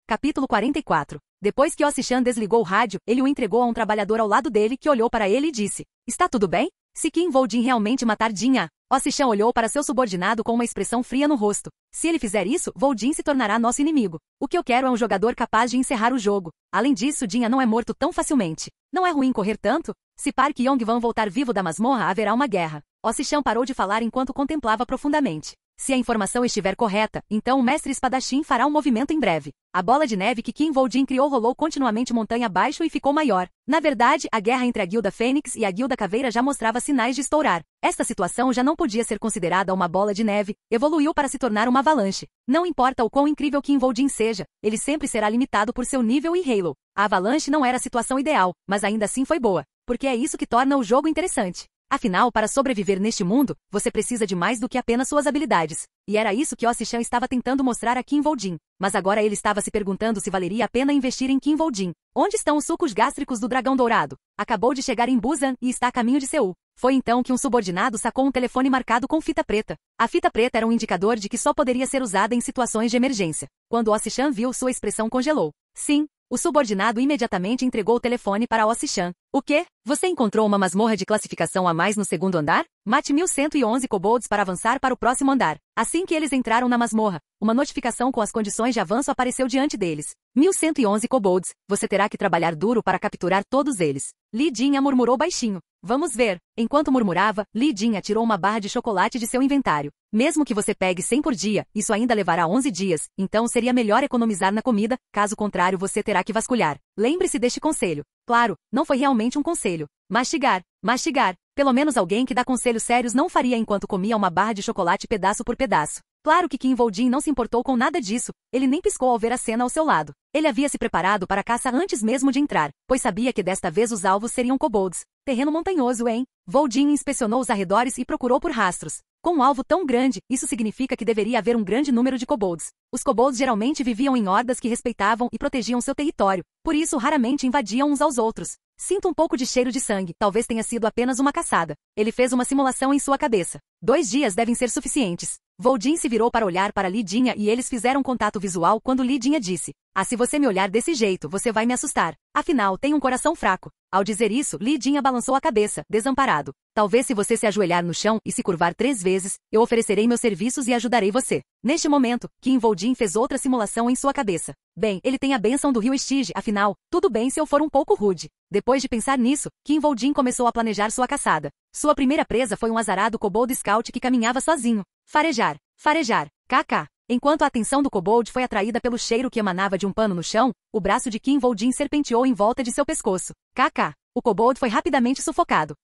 Capítulo 44. Depois que Ossi-chan desligou o rádio, ele o entregou a um trabalhador ao lado dele que olhou para ele e disse: Está tudo bem? Se Kim Woo-jin realmente matar Jin-ah, Osi-chan olhou para seu subordinado com uma expressão fria no rosto. Se ele fizer isso, Woo-jin se tornará nosso inimigo. O que eu quero é um jogador capaz de encerrar o jogo. Além disso, Jin-ah não é morto tão facilmente. Não é ruim correr tanto? Se Park Yong-wan voltar vivo da masmorra, haverá uma guerra. Osi-chan parou de falar enquanto contemplava profundamente. Se a informação estiver correta, então o mestre espadachim fará um movimento em breve. A bola de neve que Kim Woo-jin criou rolou continuamente montanha abaixo e ficou maior. Na verdade, a guerra entre a Guilda Fênix e a Guilda Caveira já mostrava sinais de estourar. Esta situação já não podia ser considerada uma bola de neve, evoluiu para se tornar uma avalanche. Não importa o quão incrível Kim Woo-jin seja, ele sempre será limitado por seu nível e Halo. A avalanche não era a situação ideal, mas ainda assim foi boa, porque é isso que torna o jogo interessante. Afinal, para sobreviver neste mundo, você precisa de mais do que apenas suas habilidades. E era isso que Osi-chan estava tentando mostrar a Kim Woo-jin. Mas agora ele estava se perguntando se valeria a pena investir em Kim Woo-jin. Onde estão os sucos gástricos do dragão dourado? Acabou de chegar em Busan e está a caminho de Seul. Foi então que um subordinado sacou um telefone marcado com fita preta. A fita preta era um indicador de que só poderia ser usada em situações de emergência. Quando Osi-chan viu, sua expressão congelou. Sim. O subordinado imediatamente entregou o telefone para Osi-chan. O quê? Você encontrou uma masmorra de classificação a mais no segundo andar? Mate 1111 kobolds para avançar para o próximo andar. Assim que eles entraram na masmorra, uma notificação com as condições de avanço apareceu diante deles. 1111 kobolds, você terá que trabalhar duro para capturar todos eles. Li Jin-ah murmurou baixinho. Vamos ver. Enquanto murmurava, Li Jin-ah tirou uma barra de chocolate de seu inventário. Mesmo que você pegue 100 por dia, isso ainda levará 11 dias, então seria melhor economizar na comida, caso contrário você terá que vasculhar. Lembre-se deste conselho. Claro, não foi realmente um conselho. Mastigar, mastigar. Pelo menos alguém que dá conselhos sérios não faria enquanto comia uma barra de chocolate pedaço por pedaço. Claro que Kim Woo-jin não se importou com nada disso, ele nem piscou ao ver a cena ao seu lado. Ele havia se preparado para a caça antes mesmo de entrar, pois sabia que desta vez os alvos seriam kobolds. Terreno montanhoso, hein? Woo-jin inspecionou os arredores e procurou por rastros. Com um alvo tão grande, isso significa que deveria haver um grande número de kobolds. Os kobolds geralmente viviam em hordas que respeitavam e protegiam seu território, por isso raramente invadiam uns aos outros. Sinto um pouco de cheiro de sangue, talvez tenha sido apenas uma caçada. Ele fez uma simulação em sua cabeça. 2 dias devem ser suficientes. Woo-jin se virou para olhar para Li Jin-ah e eles fizeram contato visual quando Li Jin-ah disse: se você me olhar desse jeito, você vai me assustar. Afinal, tenho um coração fraco. Ao dizer isso, Li Jin-ah balançou a cabeça, desamparado. Talvez se você se ajoelhar no chão e se curvar 3 vezes, eu oferecerei meus serviços e ajudarei você. Neste momento, Kim Woo-jin fez outra simulação em sua cabeça. Bem, ele tem a bênção do rio Stygia, afinal, tudo bem se eu for um pouco rude. Depois de pensar nisso, Kim Woo-jin começou a planejar sua caçada. Sua primeira presa foi um azarado kobold scout que caminhava sozinho. Farejar, farejar, kk. Enquanto a atenção do kobold foi atraída pelo cheiro que emanava de um pano no chão, o braço de Kim Woo-jin serpenteou em volta de seu pescoço. Kk. O kobold foi rapidamente sufocado.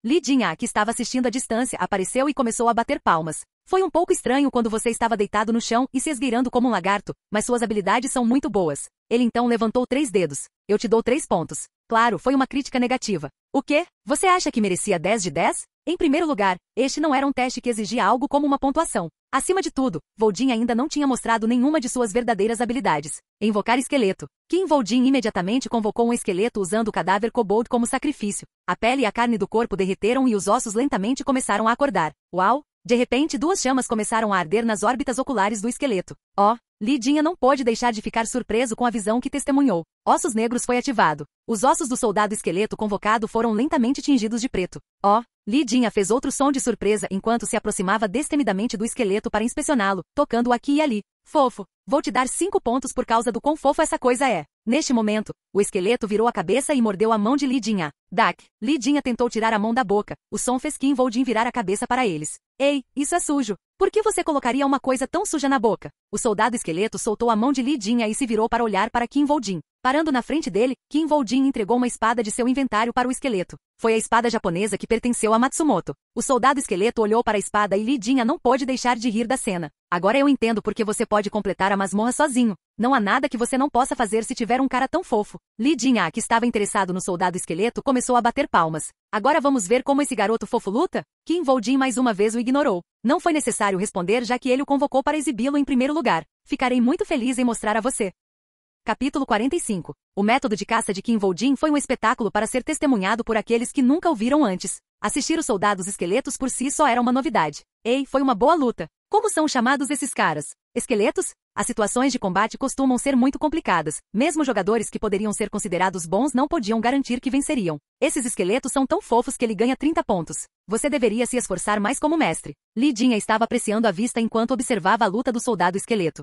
Li Jin-ah, que estava assistindo à distância, apareceu e começou a bater palmas. Foi um pouco estranho quando você estava deitado no chão e se esgueirando como um lagarto, mas suas habilidades são muito boas. Ele então levantou 3 dedos. Eu te dou 3 pontos. Claro, foi uma crítica negativa. O quê? Você acha que merecia 10 de 10? Em primeiro lugar, este não era um teste que exigia algo como uma pontuação. Acima de tudo, Woo-jin ainda não tinha mostrado nenhuma de suas verdadeiras habilidades. Invocar esqueleto. Kim Woo-jin imediatamente convocou um esqueleto usando o cadáver kobold como sacrifício. A pele e a carne do corpo derreteram e os ossos lentamente começaram a acordar. Uau! De repente 2 chamas começaram a arder nas órbitas oculares do esqueleto. Li Jin-ah não pôde deixar de ficar surpreso com a visão que testemunhou. Ossos negros foi ativado. Os ossos do soldado esqueleto convocado foram lentamente tingidos de preto. Li Jin-ah fez outro som de surpresa enquanto se aproximava destemidamente do esqueleto para inspecioná-lo, tocando aqui e ali. Fofo. Vou te dar 5 pontos por causa do quão fofo essa coisa é. Neste momento, o esqueleto virou a cabeça e mordeu a mão de Li Jin-ah. Dak. Li Jin-ah tentou tirar a mão da boca. O som fez Kim Woo-jin virar a cabeça para eles. Ei, isso é sujo. Por que você colocaria uma coisa tão suja na boca? O soldado esqueleto soltou a mão de Li Jin-ah e se virou para olhar para Kim Woo-jin. Parando na frente dele, Kim Woo-jin entregou uma espada de seu inventário para o esqueleto. Foi a espada japonesa que pertenceu a Matsumoto. O soldado esqueleto olhou para a espada e Li Jin-ah não pôde deixar de rir da cena. Agora eu entendo porque você pode completar a masmorra sozinho. Não há nada que você não possa fazer se tiver um cara tão fofo. Li Jin-ah, que estava interessado no soldado esqueleto, começou a bater palmas. Agora vamos ver como esse garoto fofo luta? Kim Woo-jin mais uma vez o ignorou. Não foi necessário responder já que ele o convocou para exibi-lo em primeiro lugar. Ficarei muito feliz em mostrar a você. Capítulo 45. O método de caça de Kim Woo-jin foi um espetáculo para ser testemunhado por aqueles que nunca o viram antes. Assistir os soldados esqueletos por si só era uma novidade. Ei, foi uma boa luta. Como são chamados esses caras? Esqueletos? As situações de combate costumam ser muito complicadas. Mesmo jogadores que poderiam ser considerados bons não podiam garantir que venceriam. Esses esqueletos são tão fofos que ele ganha 30 pontos. Você deveria se esforçar mais como mestre. Li Jin estava apreciando a vista enquanto observava a luta do soldado esqueleto.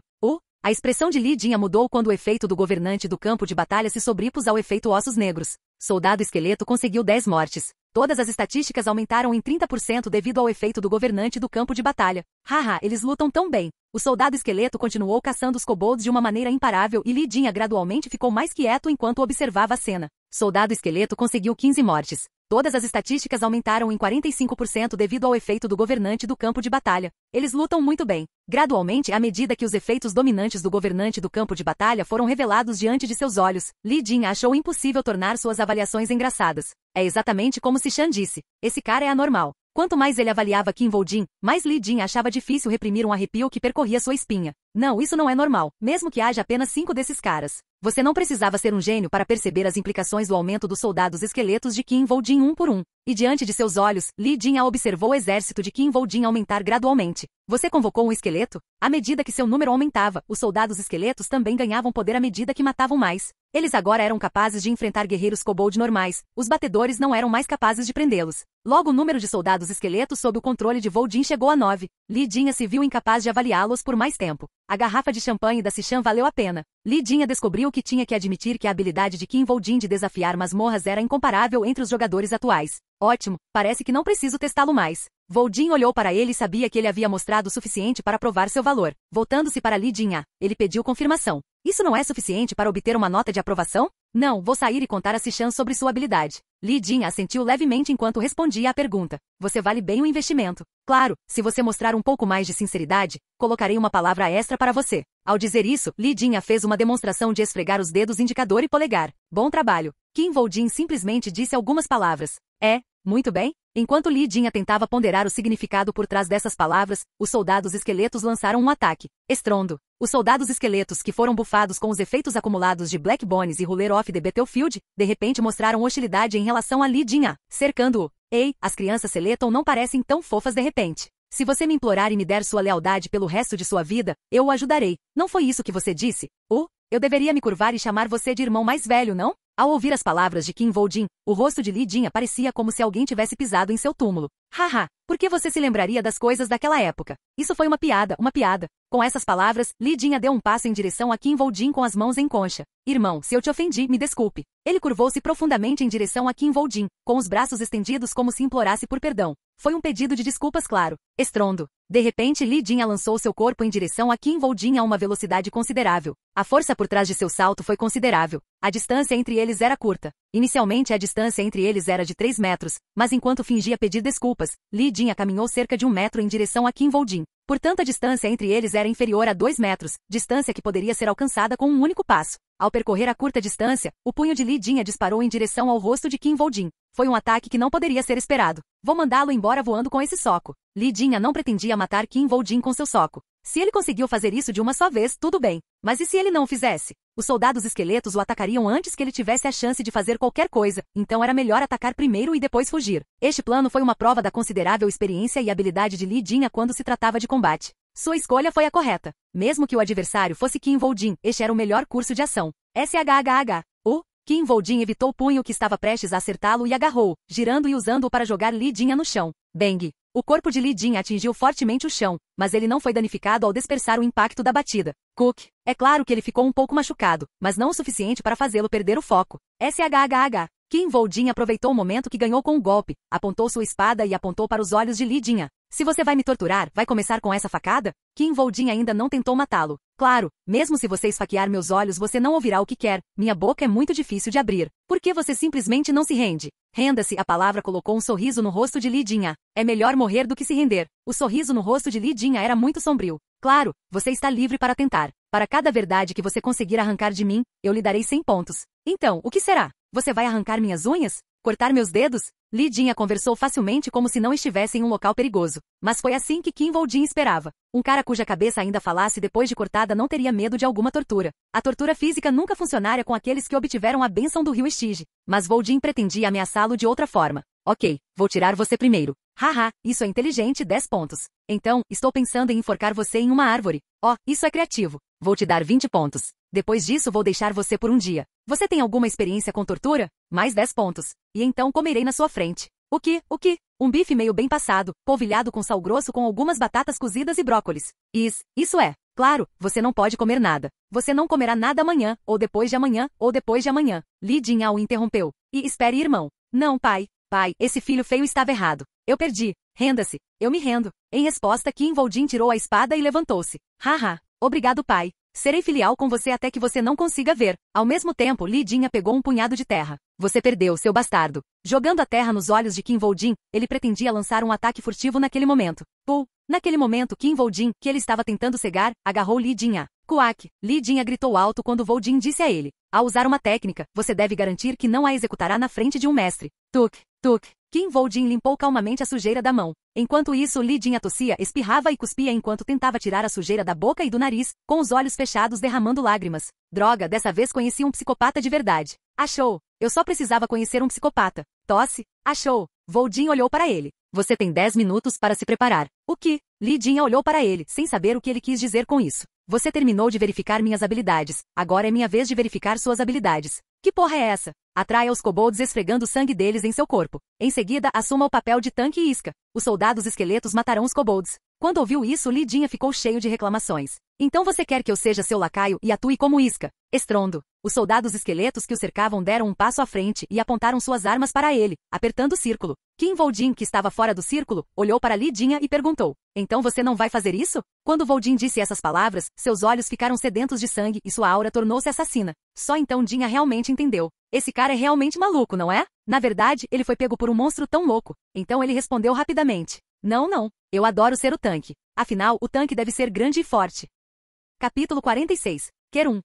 A expressão de Li Jin mudou quando o efeito do governante do campo de batalha se sobrepôs ao efeito ossos negros. Soldado esqueleto conseguiu 10 mortes. Todas as estatísticas aumentaram em 30% devido ao efeito do governante do campo de batalha. Haha, eles lutam tão bem. O soldado esqueleto continuou caçando os kobolds de uma maneira imparável e Li Jin gradualmente ficou mais quieto enquanto observava a cena. Soldado esqueleto conseguiu 15 mortes. Todas as estatísticas aumentaram em 45% devido ao efeito do governante do campo de batalha. Eles lutam muito bem. Gradualmente, à medida que os efeitos dominantes do governante do campo de batalha foram revelados diante de seus olhos, Li Jin achou impossível tornar suas avaliações engraçadas. É exatamente como Sishan disse. Esse cara é anormal. Quanto mais ele avaliava Qin Voljin, mais Li Jin achava difícil reprimir um arrepio que percorria sua espinha. Não, isso não é normal, mesmo que haja apenas 5 desses caras. Você não precisava ser um gênio para perceber as implicações do aumento dos soldados esqueletos de Qin Voljin um por um. E diante de seus olhos, Li Jin observou o exército de Qin Voljin aumentar gradualmente. Você convocou um esqueleto? À medida que seu número aumentava, os soldados esqueletos também ganhavam poder à medida que matavam mais. Eles agora eram capazes de enfrentar guerreiros kobold normais. Os batedores não eram mais capazes de prendê-los. Logo o número de soldados esqueletos sob o controle de Voljin chegou a 9. Li Jin se viu incapaz de avaliá-los por mais tempo. A garrafa de champanhe da Sishan valeu a pena. Li Jin descobriu que tinha que admitir que a habilidade de Qin Voljin de desafiar masmorras era incomparável entre os jogadores atuais. Ótimo, parece que não preciso testá-lo mais. Voljin olhou para ele e sabia que ele havia mostrado o suficiente para provar seu valor. Voltando-se para Li Jin, ele pediu confirmação. Isso não é suficiente para obter uma nota de aprovação? Não, vou sair e contar a Sishan sobre sua habilidade. Li Jin assentiu levemente enquanto respondia à pergunta. Você vale bem o investimento. Claro, se você mostrar um pouco mais de sinceridade, colocarei uma palavra extra para você. Ao dizer isso, Li Jin fez uma demonstração de esfregar os dedos indicador e polegar. Bom trabalho. Qin Voljin simplesmente disse algumas palavras. Muito bem. Enquanto Li Jin tentava ponderar o significado por trás dessas palavras, os soldados esqueletos lançaram um ataque. Estrondo. Os soldados esqueletos que foram bufados com os efeitos acumulados de Black Bones e Ruler of the Battlefield, de repente mostraram hostilidade em relação a Li Jin, cercando-o. Ei, as crianças Seleton não parecem tão fofas de repente. Se você me implorar e me der sua lealdade pelo resto de sua vida, eu o ajudarei. Não foi isso que você disse? Eu deveria me curvar e chamar você de irmão mais velho, não? Ao ouvir as palavras de Qin Voljin, o rosto de Li Jin parecia como se alguém tivesse pisado em seu túmulo. Haha, por que você se lembraria das coisas daquela época? Isso foi uma piada, uma piada. Com essas palavras, Li Jin deu um passo em direção a Qin Voljin com as mãos em concha. Irmão, se eu te ofendi, me desculpe. Ele curvou-se profundamente em direção a Qin Voljin, com os braços estendidos como se implorasse por perdão. Foi um pedido de desculpas claro. Estrondo. De repente Li Jin lançou seu corpo em direção a Qin Voljin a uma velocidade considerável. A força por trás de seu salto foi considerável. A distância entre eles era curta. Inicialmente a distância entre eles era de 3 metros, mas enquanto fingia pedir desculpas, Li Jin caminhou cerca de 1 metro em direção a Qin Voljin. Portanto a distância entre eles era inferior a 2 metros, distância que poderia ser alcançada com um único passo. Ao percorrer a curta distância, o punho de Li Jin disparou em direção ao rosto de Qin Voljin. Foi um ataque que não poderia ser esperado. Vou mandá-lo embora voando com esse soco. Li Jin não pretendia matar Qin Voljin com seu soco. Se ele conseguiu fazer isso de uma só vez, tudo bem. Mas e se ele não o fizesse? Os soldados esqueletos o atacariam antes que ele tivesse a chance de fazer qualquer coisa, então era melhor atacar primeiro e depois fugir. Este plano foi uma prova da considerável experiência e habilidade de Li Jin quando se tratava de combate. Sua escolha foi a correta. Mesmo que o adversário fosse Qin Voljin, este era o melhor curso de ação. SHHH. Qin Voljin evitou o punho que estava prestes a acertá-lo e agarrou-o, girando e usando-o para jogar Li Jin no chão. Bang! O corpo de Li Jin atingiu fortemente o chão, mas ele não foi danificado ao dispersar o impacto da batida. Cook. É claro que ele ficou um pouco machucado, mas não o suficiente para fazê-lo perder o foco. SHHH. Qin Voljin aproveitou o momento que ganhou com o golpe, apontou sua espada e apontou para os olhos de Li Jin. Se você vai me torturar, vai começar com essa facada? Qin Voljin ainda não tentou matá-lo. Claro, mesmo se você esfaquear meus olhos você não ouvirá o que quer, minha boca é muito difícil de abrir. Por que você simplesmente não se rende? Renda-se, a palavra colocou um sorriso no rosto de Li Jin. É melhor morrer do que se render. O sorriso no rosto de Li Jin era muito sombrio. Claro, você está livre para tentar. Para cada verdade que você conseguir arrancar de mim, eu lhe darei 100 pontos. Então, o que será? Você vai arrancar minhas unhas? Cortar meus dedos? Li Jin conversou facilmente como se não estivesse em um local perigoso. Mas foi assim que Qin Voljin esperava. Um cara cuja cabeça ainda falasse depois de cortada não teria medo de alguma tortura. A tortura física nunca funcionaria com aqueles que obtiveram a bênção do rio Estige. Mas Voljin pretendia ameaçá-lo de outra forma. Ok, vou tirar você primeiro. Haha, isso é inteligente, 10 pontos. Então, estou pensando em enforcar você em uma árvore. Oh, isso é criativo. Vou te dar 20 pontos. Depois disso vou deixar você por um dia. Você tem alguma experiência com tortura? Mais 10 pontos. E então comerei na sua frente. O que? Um bife meio bem passado, polvilhado com sal grosso com algumas batatas cozidas e brócolis. Isso é. Claro, você não pode comer nada. Você não comerá nada amanhã, ou depois de amanhã, ou depois de amanhã. Li Jinhao o interrompeu. E espere, irmão. Não, pai. Pai, esse filho feio estava errado. Eu perdi. Renda-se. Eu me rendo. Em resposta, Qin Voljin tirou a espada e levantou-se. Haha. Obrigado, pai. Serei filial com você até que você não consiga ver. Ao mesmo tempo, Li Jinha pegou um punhado de terra. Você perdeu, seu bastardo. Jogando a terra nos olhos de Qin Voljin, ele pretendia lançar um ataque furtivo naquele momento. Naquele momento, Qin Voljin, que ele estava tentando cegar, agarrou Li Jinha. Kuak! Li Jinha gritou alto quando Voljin disse a ele. Ao usar uma técnica, você deve garantir que não a executará na frente de um mestre. Tuk. Qin Voljin limpou calmamente a sujeira da mão. Enquanto isso, Li Jinha tossia, espirrava e cuspia enquanto tentava tirar a sujeira da boca e do nariz, com os olhos fechados derramando lágrimas. Droga, dessa vez conheci um psicopata de verdade. Achou. Eu só precisava conhecer um psicopata. Tosse. Achou. Voljin olhou para ele. Você tem 10 minutos para se preparar. O que? Li Jinha olhou para ele, sem saber o que ele quis dizer com isso. Você terminou de verificar minhas habilidades. Agora é minha vez de verificar suas habilidades. Que porra é essa? Atraia os kobolds esfregando o sangue deles em seu corpo. Em seguida, assuma o papel de tanque e isca. Os soldados esqueletos matarão os kobolds. Quando ouviu isso, Li Jinha ficou cheio de reclamações. Então você quer que eu seja seu lacaio e atue como isca? Estrondo. Os soldados esqueletos que o cercavam deram um passo à frente e apontaram suas armas para ele, apertando o círculo. Qin Voljin, que estava fora do círculo, olhou para Li Jinha e perguntou. Então você não vai fazer isso? Quando Voljin disse essas palavras, seus olhos ficaram sedentos de sangue e sua aura tornou-se assassina. Só então Jinha realmente entendeu. Esse cara é realmente maluco, não é? Na verdade, ele foi pego por um monstro tão louco. Então ele respondeu rapidamente. Não. Eu adoro ser o tanque. Afinal, o tanque deve ser grande e forte. Capítulo 46. Querun.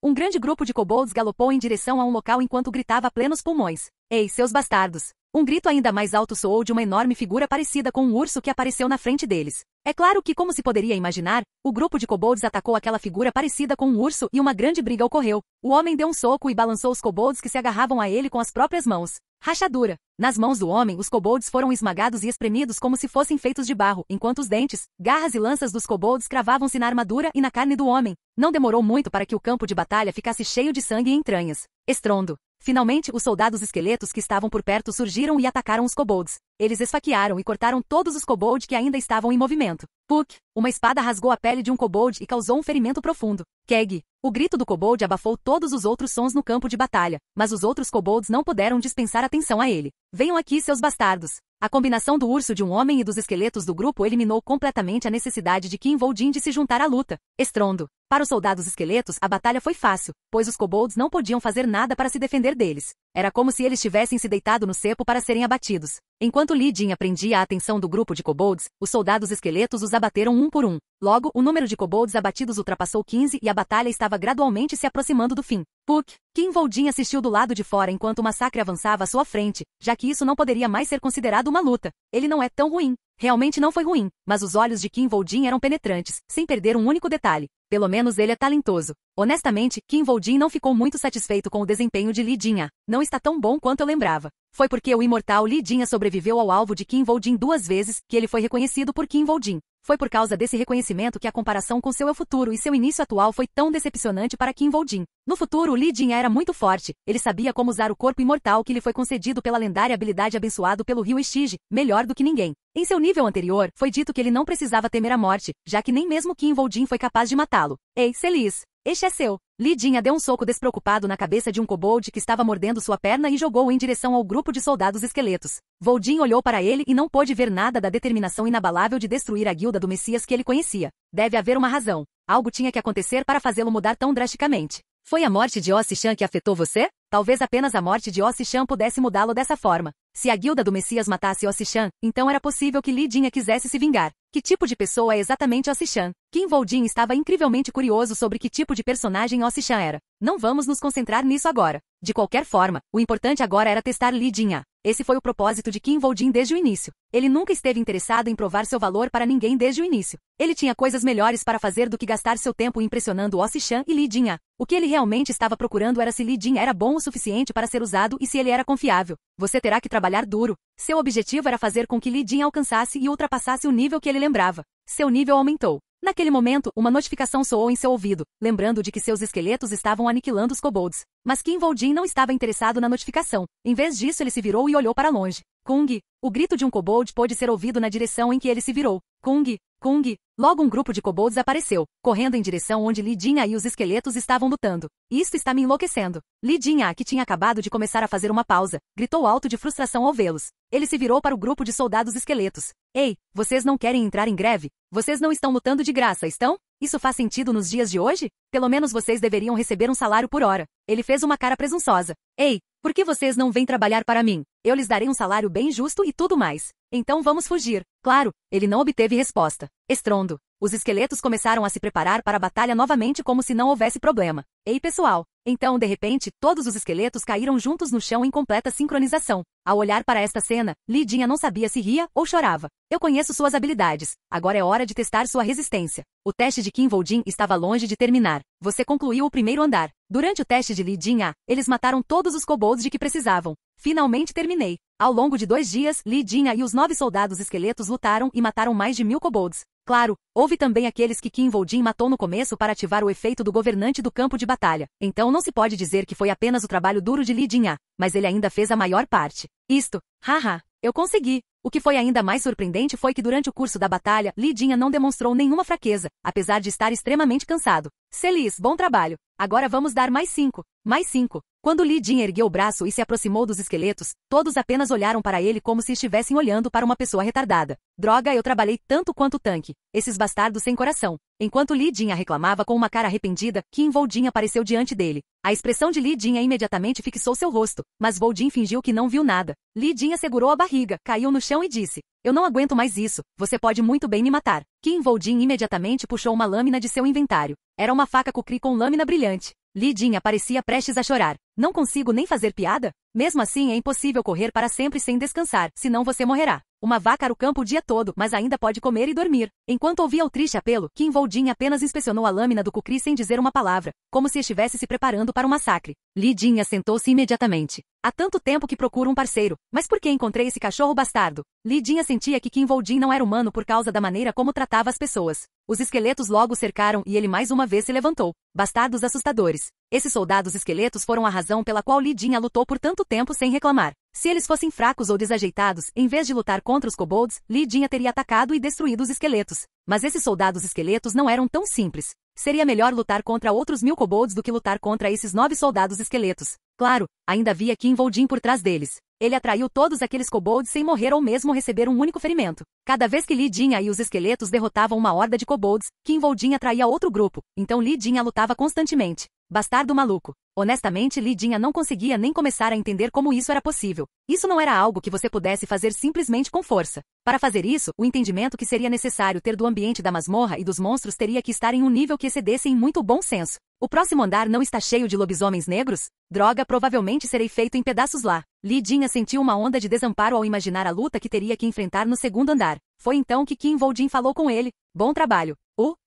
Um grande grupo de kobolds galopou em direção a um local enquanto gritava a plenos pulmões. Ei, seus bastardos! Um grito ainda mais alto soou de uma enorme figura parecida com um urso que apareceu na frente deles. É claro que, como se poderia imaginar, o grupo de kobolds atacou aquela figura parecida com um urso e uma grande briga ocorreu. O homem deu um soco e balançou os kobolds que se agarravam a ele com as próprias mãos. Rachadura. Nas mãos do homem, os kobolds foram esmagados e espremidos como se fossem feitos de barro, enquanto os dentes, garras e lanças dos kobolds cravavam-se na armadura e na carne do homem. Não demorou muito para que o campo de batalha ficasse cheio de sangue e entranhas. Estrondo. Finalmente, os soldados esqueletos que estavam por perto surgiram e atacaram os kobolds. Eles esfaquearam e cortaram todos os kobolds que ainda estavam em movimento. Puk! Uma espada rasgou a pele de um kobold e causou um ferimento profundo. Keg! O grito do kobold abafou todos os outros sons no campo de batalha, mas os outros kobolds não puderam dispensar atenção a ele. Venham aqui, seus bastardos! A combinação do urso de um homem e dos esqueletos do grupo eliminou completamente a necessidade de Qin Voljin de se juntar à luta. Estrondo. Para os soldados esqueletos, a batalha foi fácil, pois os kobolds não podiam fazer nada para se defender deles. Era como se eles tivessem se deitado no cepo para serem abatidos. Enquanto Li Jinha prendia a atenção do grupo de kobolds, os soldados esqueletos os abateram um por um. Logo, o número de kobolds abatidos ultrapassou 15 e a batalha estava gradualmente se aproximando do fim. Puk! Qin Voljin assistiu do lado de fora enquanto o massacre avançava à sua frente, já que isso não poderia mais ser considerado uma luta. Ele não é tão ruim. Realmente não foi ruim, mas os olhos de Qin Voljin eram penetrantes, sem perder um único detalhe. Pelo menos ele é talentoso. Honestamente, Qin Voljin não ficou muito satisfeito com o desempenho de Li Jinha. Não está tão bom quanto eu lembrava. Foi porque o imortal Li Jinha sobreviveu ao alvo de Qin Voljin 2 vezes que ele foi reconhecido por Qin Voljin. Foi por causa desse reconhecimento que a comparação com seu eu futuro e seu início atual foi tão decepcionante para Qin Voljin. No futuro, Li Jinha era muito forte. Ele sabia como usar o corpo imortal que lhe foi concedido pela lendária habilidade abençoado pelo rio Ishiji, melhor do que ninguém. Em seu nível anterior, foi dito que ele não precisava temer a morte, já que nem mesmo Qin Voljin foi capaz de matá-lo. Ei, Celis, este é seu. Li Jinha deu um soco despreocupado na cabeça de um kobold que estava mordendo sua perna e jogou-o em direção ao grupo de soldados esqueletos. Voljin olhou para ele e não pôde ver nada da determinação inabalável de destruir a guilda do Messias que ele conhecia. Deve haver uma razão. Algo tinha que acontecer para fazê-lo mudar tão drasticamente. Foi a morte de Ossichan que afetou você? Talvez apenas a morte de Ossichan pudesse mudá-lo dessa forma. Se a guilda do Messias matasse Ossichan, então era possível que Li Jinha quisesse se vingar. Que tipo de pessoa é exatamente Ossichan? Qin Voljin estava incrivelmente curioso sobre que tipo de personagem Ossichan era. Não vamos nos concentrar nisso agora. De qualquer forma, o importante agora era testar Li Jinha. Esse foi o propósito de Qin Voljin desde o início. Ele nunca esteve interessado em provar seu valor para ninguém desde o início. Ele tinha coisas melhores para fazer do que gastar seu tempo impressionando Ossichan e Li Jinha. O que ele realmente estava procurando era se Li Jinha era bom bom o suficiente para ser usado e se ele era confiável. Você terá que trabalhar duro. Seu objetivo era fazer com que Li Jin alcançasse e ultrapassasse o nível que ele lembrava. Seu nível aumentou. Naquele momento, uma notificação soou em seu ouvido, lembrando de que seus esqueletos estavam aniquilando os kobolds. Mas Qin Voljin não estava interessado na notificação. Em vez disso, ele se virou e olhou para longe. Kung! O grito de um kobold pôde ser ouvido na direção em que ele se virou. Kung! Kung! Logo um grupo de kobolds apareceu, correndo em direção onde Li Jin e os esqueletos estavam lutando. Isto está me enlouquecendo. Li Jin, que tinha acabado de começar a fazer uma pausa, gritou alto de frustração ao vê-los. Ele se virou para o grupo de soldados esqueletos. Ei, vocês não querem entrar em greve? Vocês não estão lutando de graça, estão? Isso faz sentido nos dias de hoje? Pelo menos vocês deveriam receber um salário por hora. Ele fez uma cara presunçosa. Ei, por que vocês não vêm trabalhar para mim? Eu lhes darei um salário bem justo e tudo mais. Então vamos fugir. Claro, ele não obteve resposta. Estrondo. Os esqueletos começaram a se preparar para a batalha novamente como se não houvesse problema. Ei, pessoal! Então, de repente, todos os esqueletos caíram juntos no chão em completa sincronização. Ao olhar para esta cena, Li Jin não sabia se ria ou chorava. Eu conheço suas habilidades. Agora é hora de testar sua resistência. O teste de Qin Voljin estava longe de terminar. Você concluiu o primeiro andar. Durante o teste de Li Jin, eles mataram todos os kobolds de que precisavam. Finalmente terminei. Ao longo de 2 dias, Li Jin e os 9 soldados esqueletos lutaram e mataram mais de 1000 kobolds. Claro, houve também aqueles que Qin Voljin matou no começo para ativar o efeito do governante do campo de batalha. Então não se pode dizer que foi apenas o trabalho duro de Li Jin, mas ele ainda fez a maior parte. Isto, haha, eu consegui. O que foi ainda mais surpreendente foi que durante o curso da batalha, Li Jin não demonstrou nenhuma fraqueza, apesar de estar extremamente cansado. Feliz, bom trabalho. Agora vamos dar mais 5. Mais 5. Quando Li Jin ergueu o braço e se aproximou dos esqueletos, todos apenas olharam para ele como se estivessem olhando para uma pessoa retardada. Droga, eu trabalhei tanto quanto o tanque. Esses bastardos sem coração. Enquanto Li Jin reclamava com uma cara arrependida, Qin Voljin apareceu diante dele. A expressão de Li Jin imediatamente fixou seu rosto, mas Voljin fingiu que não viu nada. Li Jin segurou a barriga, caiu no chão e disse: "Eu não aguento mais isso, você pode muito bem me matar." Qin Voljin imediatamente puxou uma lâmina de seu inventário. Era uma faca kukri com lâmina brilhante. Li Jin parecia prestes a chorar. Não consigo nem fazer piada? Mesmo assim é impossível correr para sempre sem descansar, senão você morrerá. Uma vaca o campo o dia todo, mas ainda pode comer e dormir. Enquanto ouvia o triste apelo, Qin Voljin apenas inspecionou a lâmina do kukri sem dizer uma palavra, como se estivesse se preparando para um massacre. Li Jin assentou-se imediatamente. Há tanto tempo que procuro um parceiro, mas por que encontrei esse cachorro bastardo? Li Jin sentia que Qin Voljin não era humano por causa da maneira como tratava as pessoas. Os esqueletos logo o cercaram e ele mais uma vez se levantou. Bastardos assustadores. Esses soldados esqueletos foram a razão pela qual Li Jin lutou por tanto tempo sem reclamar. Se eles fossem fracos ou desajeitados, em vez de lutar contra os kobolds, Li Jin teria atacado e destruído os esqueletos. Mas esses soldados esqueletos não eram tão simples. Seria melhor lutar contra outros 1000 kobolds do que lutar contra esses 9 soldados esqueletos. Claro, ainda havia Qin Voljin por trás deles. Ele atraiu todos aqueles kobolds sem morrer ou mesmo receber um único ferimento. Cada vez que Li Jin e os esqueletos derrotavam uma horda de kobolds, Qin Voljin atraía outro grupo, então Li Jin lutava constantemente. Bastardo maluco. Honestamente, Li Jin não conseguia nem começar a entender como isso era possível. Isso não era algo que você pudesse fazer simplesmente com força. Para fazer isso, o entendimento que seria necessário ter do ambiente da masmorra e dos monstros teria que estar em um nível que excedesse em muito bom senso. O próximo andar não está cheio de lobisomens negros? Droga, provavelmente serei feito em pedaços lá. Li Jin sentiu uma onda de desamparo ao imaginar a luta que teria que enfrentar no segundo andar. Foi então que Qin Voljin falou com ele. Bom trabalho.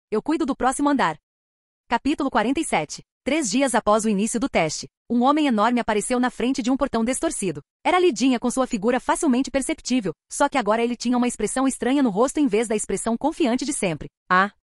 Eu cuido do próximo andar. Capítulo 47. 3 dias após o início do teste, um homem enorme apareceu na frente de um portão distorcido. Era Li Jin com sua figura facilmente perceptível, só que agora ele tinha uma expressão estranha no rosto em vez da expressão confiante de sempre.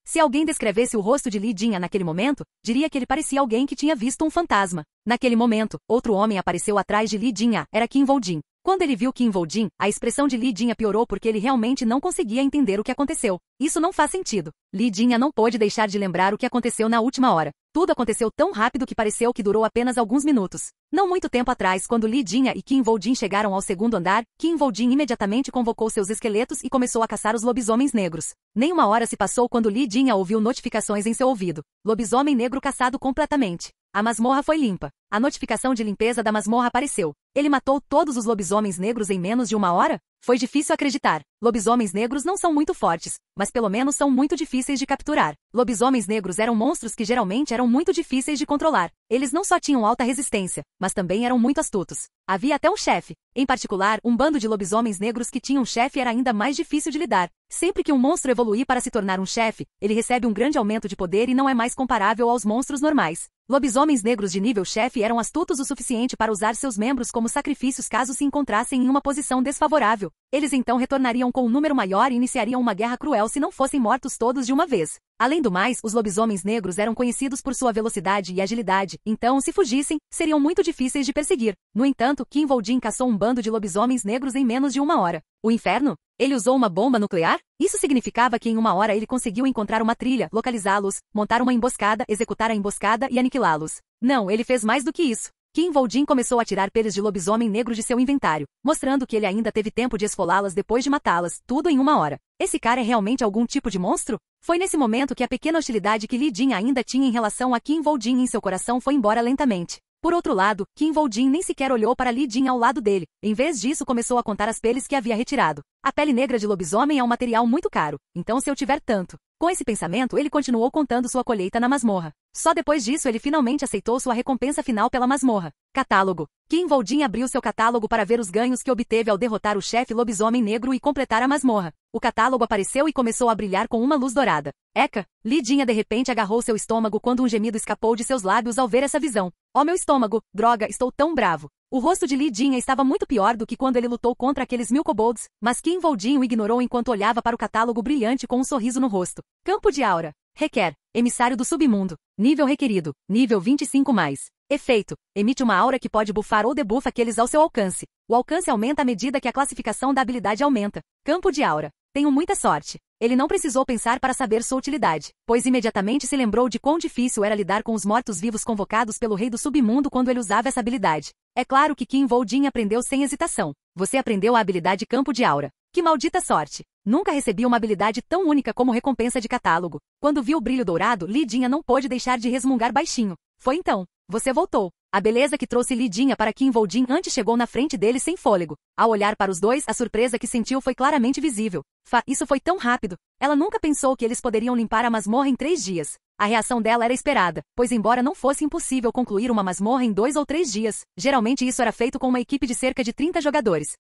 Se alguém descrevesse o rosto de Li Jin naquele momento, diria que ele parecia alguém que tinha visto um fantasma. Naquele momento, outro homem apareceu atrás de Li Jin, era Qin Voljin. Quando ele viu Qin Voljin, a expressão de Li Jin piorou porque ele realmente não conseguia entender o que aconteceu. Isso não faz sentido. Li Jin não pôde deixar de lembrar o que aconteceu na última hora. Tudo aconteceu tão rápido que pareceu que durou apenas alguns minutos. Não muito tempo atrás, quando Li Jin e Qin Voljin chegaram ao segundo andar, Qin Voljin imediatamente convocou seus esqueletos e começou a caçar os lobisomens negros. Nem uma hora se passou quando Li Jin ouviu notificações em seu ouvido. Lobisomem negro caçado completamente. A masmorra foi limpa. A notificação de limpeza da masmorra apareceu. Ele matou todos os lobisomens negros em menos de 1 hora? Foi difícil acreditar. Lobisomens negros não são muito fortes, mas pelo menos são muito difíceis de capturar. Lobisomens negros eram monstros que geralmente eram muito difíceis de controlar. Eles não só tinham alta resistência, mas também eram muito astutos. Havia até um chefe. Em particular, um bando de lobisomens negros que tinha um chefe era ainda mais difícil de lidar. Sempre que um monstro evoluir para se tornar um chefe, ele recebe um grande aumento de poder e não é mais comparável aos monstros normais. Lobisomens negros de nível chefe chefe eram astutos o suficiente para usar seus membros como sacrifícios caso se encontrassem em uma posição desfavorável. Eles então retornariam com um número maior e iniciariam uma guerra cruel se não fossem mortos todos de uma vez. Além do mais, os lobisomens negros eram conhecidos por sua velocidade e agilidade, então, se fugissem, seriam muito difíceis de perseguir. No entanto, Kinvoldin caçou um bando de lobisomens negros em menos de uma hora. O inferno? Ele usou uma bomba nuclear? Isso significava que em uma hora ele conseguiu encontrar uma trilha, localizá-los, montar uma emboscada, executar a emboscada e aniquilá-los. Não, ele fez mais do que isso. Kinvoldin começou a tirar peles de lobisomem negro de seu inventário, mostrando que ele ainda teve tempo de esfolá-las depois de matá-las, tudo em uma hora. Esse cara é realmente algum tipo de monstro? Foi nesse momento que a pequena hostilidade que Li Jin ainda tinha em relação a Kinvoldin em seu coração foi embora lentamente. Por outro lado, Kinvoldin nem sequer olhou para Li Jin ao lado dele. Em vez disso, começou a contar as peles que havia retirado. A pele negra de lobisomem é um material muito caro, então se eu tiver tanto. Com esse pensamento, ele continuou contando sua colheita na masmorra. Só depois disso ele finalmente aceitou sua recompensa final pela masmorra. Catálogo. Kinvoldin abriu seu catálogo para ver os ganhos que obteve ao derrotar o chefe lobisomem negro e completar a masmorra. O catálogo apareceu e começou a brilhar com uma luz dourada. Eca! Li Jin de repente agarrou seu estômago quando um gemido escapou de seus lábios ao ver essa visão. Oh meu estômago! Droga, estou tão bravo! O rosto de Li Jin estava muito pior do que quando ele lutou contra aqueles 1000 kobolds, mas Kinvoldin o ignorou enquanto olhava para o catálogo brilhante com um sorriso no rosto. Campo de aura. Requer. Emissário do submundo. Nível requerido. Nível 25+. Efeito. Emite uma aura que pode bufar ou debufa aqueles ao seu alcance. O alcance aumenta à medida que a classificação da habilidade aumenta. Campo de aura. Tenho muita sorte. Ele não precisou pensar para saber sua utilidade, pois imediatamente se lembrou de quão difícil era lidar com os mortos-vivos convocados pelo rei do submundo quando ele usava essa habilidade. É claro que Kinvoldin aprendeu sem hesitação. Você aprendeu a habilidade Campo de Aura. Que maldita sorte! Nunca recebi uma habilidade tão única como recompensa de catálogo. Quando viu o brilho dourado, Li Jin não pôde deixar de resmungar baixinho. Foi então. Você voltou. A beleza que trouxe Li Jin para Kinvoldin antes chegou na frente dele sem fôlego. Ao olhar para os dois, a surpresa que sentiu foi claramente visível. Isso foi tão rápido. Ela nunca pensou que eles poderiam limpar a masmorra em 3 dias. A reação dela era esperada, pois embora não fosse impossível concluir uma masmorra em 2 ou 3 dias, geralmente isso era feito com uma equipe de cerca de 30 jogadores.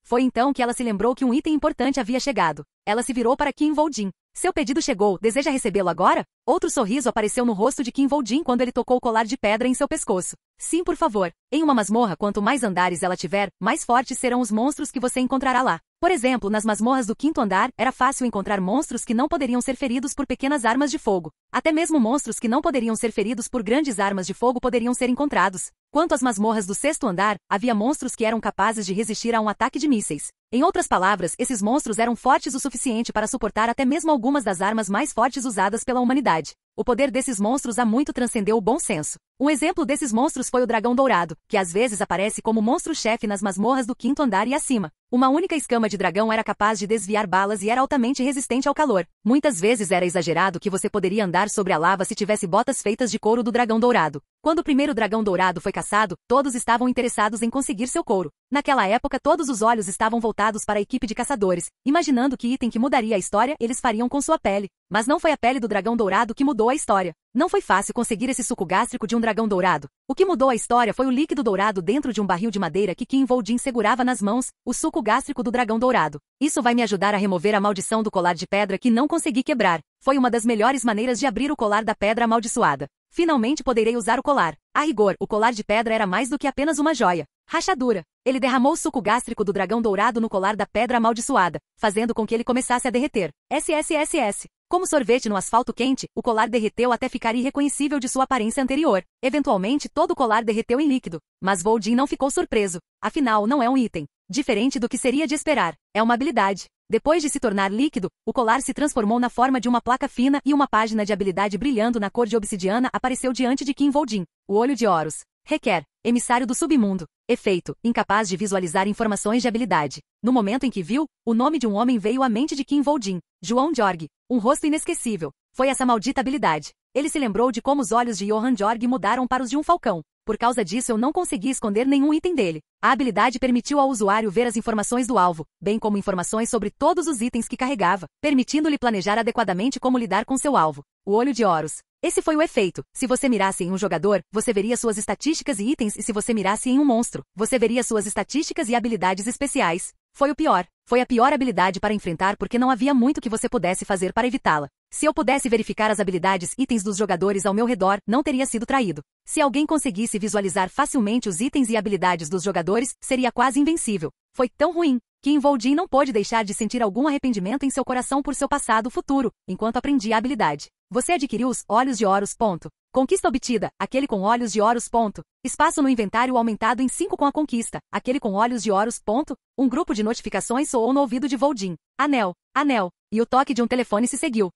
Foi então que ela se lembrou que um item importante havia chegado. Ela se virou para Kinvoldin. Seu pedido chegou, deseja recebê-lo agora? Outro sorriso apareceu no rosto de Kinvoldin quando ele tocou o colar de pedra em seu pescoço. Sim, por favor. Em uma masmorra, quanto mais andares ela tiver, mais fortes serão os monstros que você encontrará lá. Por exemplo, nas masmorras do 5º andar, era fácil encontrar monstros que não poderiam ser feridos por pequenas armas de fogo. Até mesmo monstros que não poderiam ser feridos por grandes armas de fogo poderiam ser encontrados. Quanto às masmorras do 6º andar, havia monstros que eram capazes de resistir a um ataque de mísseis. Em outras palavras, esses monstros eram fortes o suficiente para suportar até mesmo algumas das armas mais fortes usadas pela humanidade. O poder desses monstros há muito transcendeu o bom senso. Um exemplo desses monstros foi o dragão dourado, que às vezes aparece como monstro-chefe nas masmorras do 5º andar e acima. Uma única escama de dragão era capaz de desviar balas e era altamente resistente ao calor. Muitas vezes era exagerado que você poderia andar sobre a lava se tivesse botas feitas de couro do dragão dourado. Quando o primeiro dragão dourado foi caçado, todos estavam interessados em conseguir seu couro. Naquela época, todos os olhos estavam voltados para a equipe de caçadores, imaginando que item que mudaria a história eles fariam com sua pele. Mas não foi a pele do dragão dourado que mudou a história. Não foi fácil conseguir esse suco gástrico de um dragão dourado. O que mudou a história foi o líquido dourado dentro de um barril de madeira que Kinvoldin segurava nas mãos, o suco gástrico do dragão dourado. Isso vai me ajudar a remover a maldição do colar de pedra que não consegui quebrar. Foi uma das melhores maneiras de abrir o colar da pedra amaldiçoada. Finalmente poderei usar o colar. A rigor, o colar de pedra era mais do que apenas uma joia. Rachadura. Ele derramou o suco gástrico do dragão dourado no colar da pedra amaldiçoada, fazendo com que ele começasse a derreter. SSSS. Como sorvete no asfalto quente, o colar derreteu até ficar irreconhecível de sua aparência anterior. Eventualmente, todo o colar derreteu em líquido. Mas Voldin não ficou surpreso. Afinal, não é um item. Diferente do que seria de esperar. É uma habilidade. Depois de se tornar líquido, o colar se transformou na forma de uma placa fina e uma página de habilidade brilhando na cor de obsidiana apareceu diante de Kinvoldin. O olho de Horus. Requer. Emissário do submundo. Efeito. Incapaz de visualizar informações de habilidade. No momento em que viu, o nome de um homem veio à mente de Kinvoldin. João Jorg. Um rosto inesquecível. Foi essa maldita habilidade. Ele se lembrou de como os olhos de Johann Jorg mudaram para os de um falcão. Por causa disso eu não consegui esconder nenhum item dele. A habilidade permitiu ao usuário ver as informações do alvo, bem como informações sobre todos os itens que carregava, permitindo-lhe planejar adequadamente como lidar com seu alvo. O olho de Horus. Esse foi o efeito. Se você mirasse em um jogador, você veria suas estatísticas e itens, e se você mirasse em um monstro, você veria suas estatísticas e habilidades especiais. Foi o pior. Foi a pior habilidade para enfrentar porque não havia muito que você pudesse fazer para evitá-la. Se eu pudesse verificar as habilidades itens dos jogadores ao meu redor, não teria sido traído. Se alguém conseguisse visualizar facilmente os itens e habilidades dos jogadores, seria quase invencível. Foi tão ruim que Voldin não pôde deixar de sentir algum arrependimento em seu coração por seu passado futuro, enquanto aprendia a habilidade. Você adquiriu os Olhos de Horus. Conquista obtida, aquele com Olhos de Horus. Espaço no inventário aumentado em 5 com a conquista, aquele com Olhos de Horus. Um grupo de notificações soou no ouvido de Voldin. Anel, e o toque de um telefone se seguiu.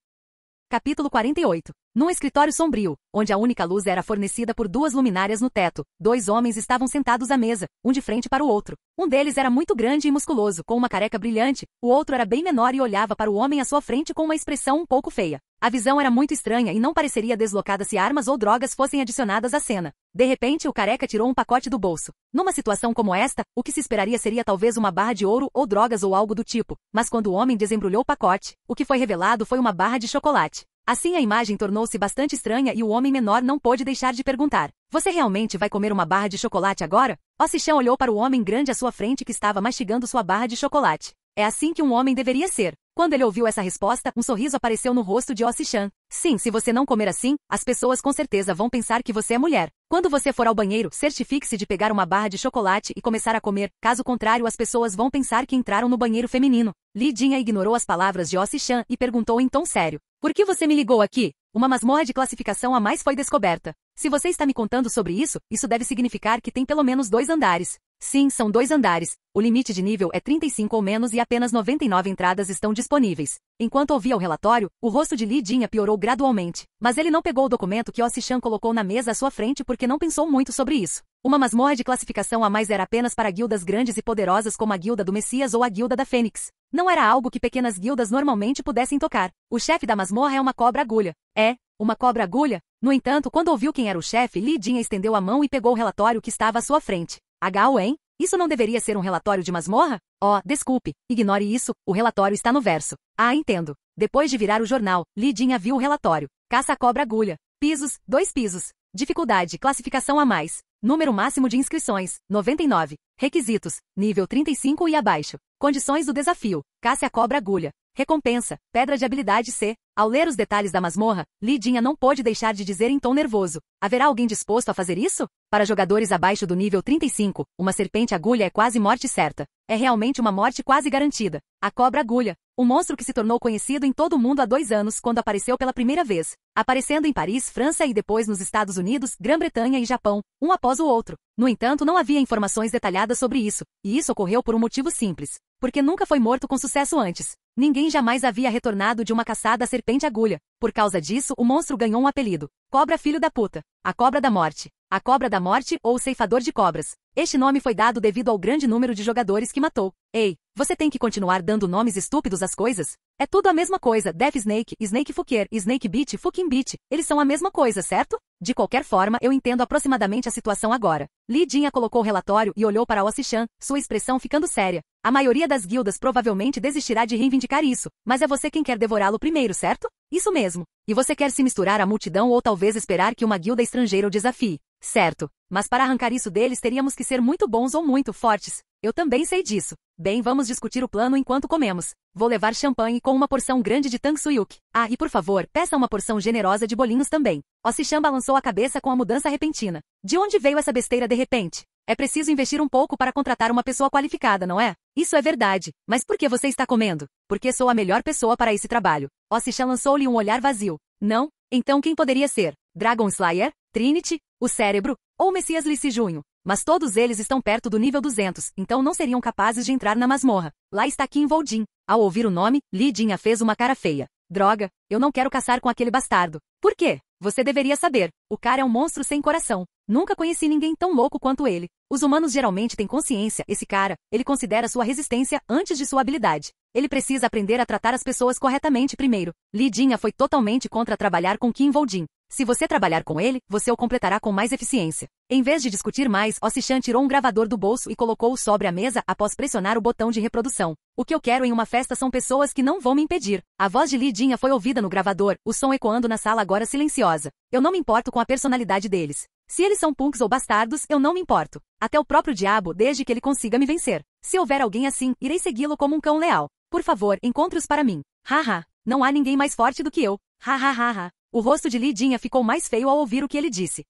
Capítulo 48. Num escritório sombrio, onde a única luz era fornecida por 2 luminárias no teto, 2 homens estavam sentados à mesa, um de frente para o outro. Um deles era muito grande e musculoso, com uma careca brilhante, o outro era bem menor e olhava para o homem à sua frente com uma expressão um pouco feia. A visão era muito estranha e não pareceria deslocada se armas ou drogas fossem adicionadas à cena. De repente, o careca tirou um pacote do bolso. Numa situação como esta, o que se esperaria seria talvez uma barra de ouro ou drogas ou algo do tipo, mas quando o homem desembrulhou o pacote, o que foi revelado foi uma barra de chocolate. Assim a imagem tornou-se bastante estranha e o homem menor não pôde deixar de perguntar: "Você realmente vai comer uma barra de chocolate agora?" Ossichan olhou para o homem grande à sua frente que estava mastigando sua barra de chocolate. É assim que um homem deveria ser. Quando ele ouviu essa resposta, um sorriso apareceu no rosto de Ossichan. Sim, se você não comer assim, as pessoas com certeza vão pensar que você é mulher. Quando você for ao banheiro, certifique-se de pegar uma barra de chocolate e começar a comer, caso contrário as pessoas vão pensar que entraram no banheiro feminino. Li Jinha ignorou as palavras de Ossichan e perguntou em tom sério: "Por que você me ligou aqui?" Uma masmorra de classificação a mais foi descoberta. Se você está me contando sobre isso, isso deve significar que tem pelo menos 2 andares. Sim, são 2 andares. O limite de nível é 35 ou menos e apenas 99 entradas estão disponíveis. Enquanto ouvia o relatório, o rosto de Li Jinha piorou gradualmente. Mas ele não pegou o documento que Ossichan colocou na mesa à sua frente porque não pensou muito sobre isso. Uma masmorra de classificação a mais era apenas para guildas grandes e poderosas como a Guilda do Messias ou a Guilda da Fênix. Não era algo que pequenas guildas normalmente pudessem tocar. O chefe da masmorra é uma cobra-agulha. É, uma cobra-agulha? No entanto, quando ouviu quem era o chefe, Li Jinha estendeu a mão e pegou o relatório que estava à sua frente. H.O.N? Isso não deveria ser um relatório de masmorra? Oh, desculpe, ignore isso, o relatório está no verso. Ah, entendo. Depois de virar o jornal, Li Jinha viu o relatório. Caça-cobra-agulha. Pisos, 2 pisos. Dificuldade, classificação a mais. Número máximo de inscrições, 99. Requisitos, nível 35 e abaixo. Condições do desafio, caça a cobra-agulha. Recompensa, pedra de habilidade C. Ao ler os detalhes da masmorra, Li Jinha não pôde deixar de dizer em tom nervoso: haverá alguém disposto a fazer isso? Para jogadores abaixo do nível 35, uma serpente-agulha é quase morte certa. É realmente uma morte quase garantida. A cobra-agulha, um monstro que se tornou conhecido em todo o mundo há 2 anos quando apareceu pela primeira vez, aparecendo em Paris, França e depois nos Estados Unidos, Grã-Bretanha e Japão, um após o outro. No entanto, não havia informações detalhadas sobre isso, e isso ocorreu por um motivo simples. Porque nunca foi morto com sucesso antes. Ninguém jamais havia retornado de uma caçada à serpente-agulha. Por causa disso, o monstro ganhou um apelido: Cobra Filho da Puta. A Cobra da Morte. A Cobra da Morte ou o Ceifador de Cobras. Este nome foi dado devido ao grande número de jogadores que matou. Ei, você tem que continuar dando nomes estúpidos às coisas? É tudo a mesma coisa. Death Snake, Snake Fucker, Snake Beat, Fucking Beat. Eles são a mesma coisa, certo? De qualquer forma, eu entendo aproximadamente a situação agora. Li Jinha colocou o relatório e olhou para Ossichan, sua expressão ficando séria. A maioria das guildas provavelmente desistirá de reivindicar isso, mas é você quem quer devorá-lo primeiro, certo? Isso mesmo. E você quer se misturar à multidão ou talvez esperar que uma guilda estrangeira o desafie. Certo. Mas para arrancar isso deles teríamos que ser muito bons ou muito fortes. Eu também sei disso. Bem, vamos discutir o plano enquanto comemos. Vou levar champanhe com uma porção grande de tang suyuk. Ah, e por favor, peça uma porção generosa de bolinhos também. Ossichan balançou a cabeça com a mudança repentina. De onde veio essa besteira de repente? É preciso investir um pouco para contratar uma pessoa qualificada, não é? Isso é verdade. Mas por que você está comendo? Porque sou a melhor pessoa para esse trabalho. Ossichan lançou-lhe um olhar vazio. Não? Então quem poderia ser? Dragon Slayer? Trinity? O Cérebro? Ou Messias Lissi Junho? Mas todos eles estão perto do nível 200, então não seriam capazes de entrar na masmorra. Lá está Kim Voldin. Ao ouvir o nome, Li Jinha fez uma cara feia. Droga, eu não quero caçar com aquele bastardo. Por quê? Você deveria saber. O cara é um monstro sem coração. Nunca conheci ninguém tão louco quanto ele. Os humanos geralmente têm consciência. Esse cara, ele considera sua resistência antes de sua habilidade. Ele precisa aprender a tratar as pessoas corretamente primeiro. Li Jinha foi totalmente contra trabalhar com Kim Voldin. Se você trabalhar com ele, você o completará com mais eficiência. Em vez de discutir mais, Ossichan tirou um gravador do bolso e colocou-o sobre a mesa após pressionar o botão de reprodução. O que eu quero em uma festa são pessoas que não vão me impedir. A voz de Li Jinha foi ouvida no gravador, o som ecoando na sala agora silenciosa. Eu não me importo com a personalidade deles. Se eles são punks ou bastardos, eu não me importo. Até o próprio diabo, desde que ele consiga me vencer. Se houver alguém assim, irei segui-lo como um cão leal. Por favor, encontre-os para mim. Haha. Não há ninguém mais forte do que eu. Ha ha ha ha. O rosto de Lidinha ficou mais feio ao ouvir o que ele disse.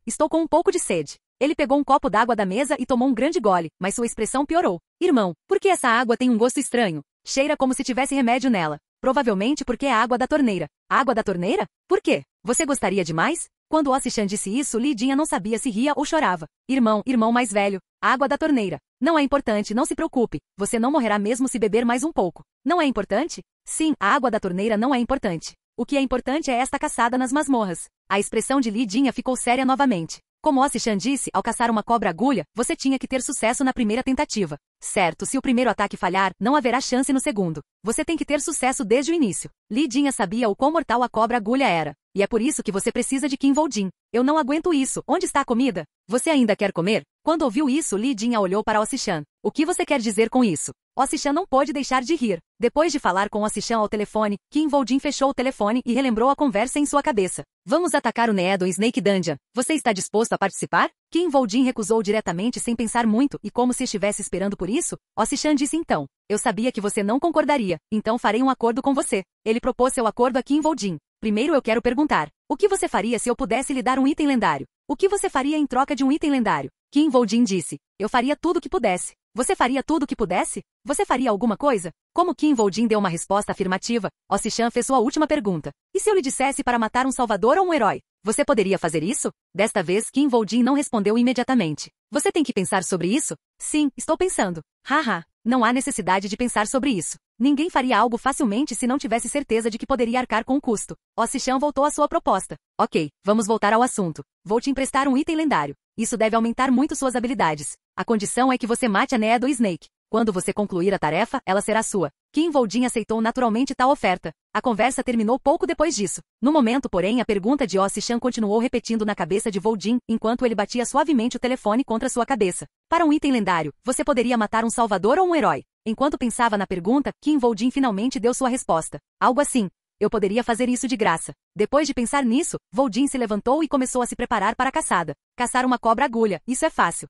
Estou com um pouco de sede. Ele pegou um copo d'água da mesa e tomou um grande gole, mas sua expressão piorou. Irmão, por que essa água tem um gosto estranho? Cheira como se tivesse remédio nela. Provavelmente porque é água da torneira. Água da torneira? Por quê? Você gostaria de mais? Quando Ossichan disse isso, Lidinha não sabia se ria ou chorava. Irmão mais velho. Água da torneira. Não é importante, não se preocupe. Você não morrerá mesmo se beber mais um pouco. Não é importante? Sim, a água da torneira não é importante. O que é importante é esta caçada nas masmorras. A expressão de Lidinha ficou séria novamente. Como Ossichan disse, ao caçar uma cobra-agulha, você tinha que ter sucesso na primeira tentativa. Certo, se o primeiro ataque falhar, não haverá chance no segundo. Você tem que ter sucesso desde o início. Lidinha sabia o quão mortal a cobra-agulha era. E é por isso que você precisa de Kinvoldin. Eu não aguento isso. Onde está a comida? Você ainda quer comer? Quando ouviu isso, Lidinha olhou para Ossichan. O que você quer dizer com isso? Ossichan não pôde deixar de rir. Depois de falar com Ossichan ao telefone, Kinvoldin fechou o telefone e relembrou a conversa em sua cabeça. Vamos atacar o Needle Snake Dungeon. Você está disposto a participar? Kinvoldin recusou diretamente sem pensar muito e como se estivesse esperando por isso. Ossichan disse então. Eu sabia que você não concordaria, então farei um acordo com você. Ele propôs seu acordo a Kinvoldin. Primeiro eu quero perguntar. O que você faria se eu pudesse lhe dar um item lendário? O que você faria em troca de um item lendário? Kinvoldin disse. Eu faria tudo o que pudesse. Você faria tudo o que pudesse? Você faria alguma coisa? Como Kinvoldin deu uma resposta afirmativa, Ossichan fez sua última pergunta. E se eu lhe dissesse para matar um salvador ou um herói? Você poderia fazer isso? Desta vez, Kinvoldin não respondeu imediatamente. Você tem que pensar sobre isso? Sim, estou pensando. Haha, não há necessidade de pensar sobre isso. Ninguém faria algo facilmente se não tivesse certeza de que poderia arcar com o custo. Ossichan voltou à sua proposta. Ok, vamos voltar ao assunto. Vou te emprestar um item lendário. Isso deve aumentar muito suas habilidades. A condição é que você mate a Needle Snake. Quando você concluir a tarefa, ela será sua. Kinvoldin aceitou naturalmente tal oferta. A conversa terminou pouco depois disso. No momento, porém, a pergunta de Ossichan continuou repetindo na cabeça de Voldin, enquanto ele batia suavemente o telefone contra sua cabeça. Para um item lendário, você poderia matar um salvador ou um herói? Enquanto pensava na pergunta, Kinvoldin finalmente deu sua resposta. Algo assim. Eu poderia fazer isso de graça. Depois de pensar nisso, Voldin se levantou e começou a se preparar para a caçada. Caçar uma cobra-agulha, isso é fácil.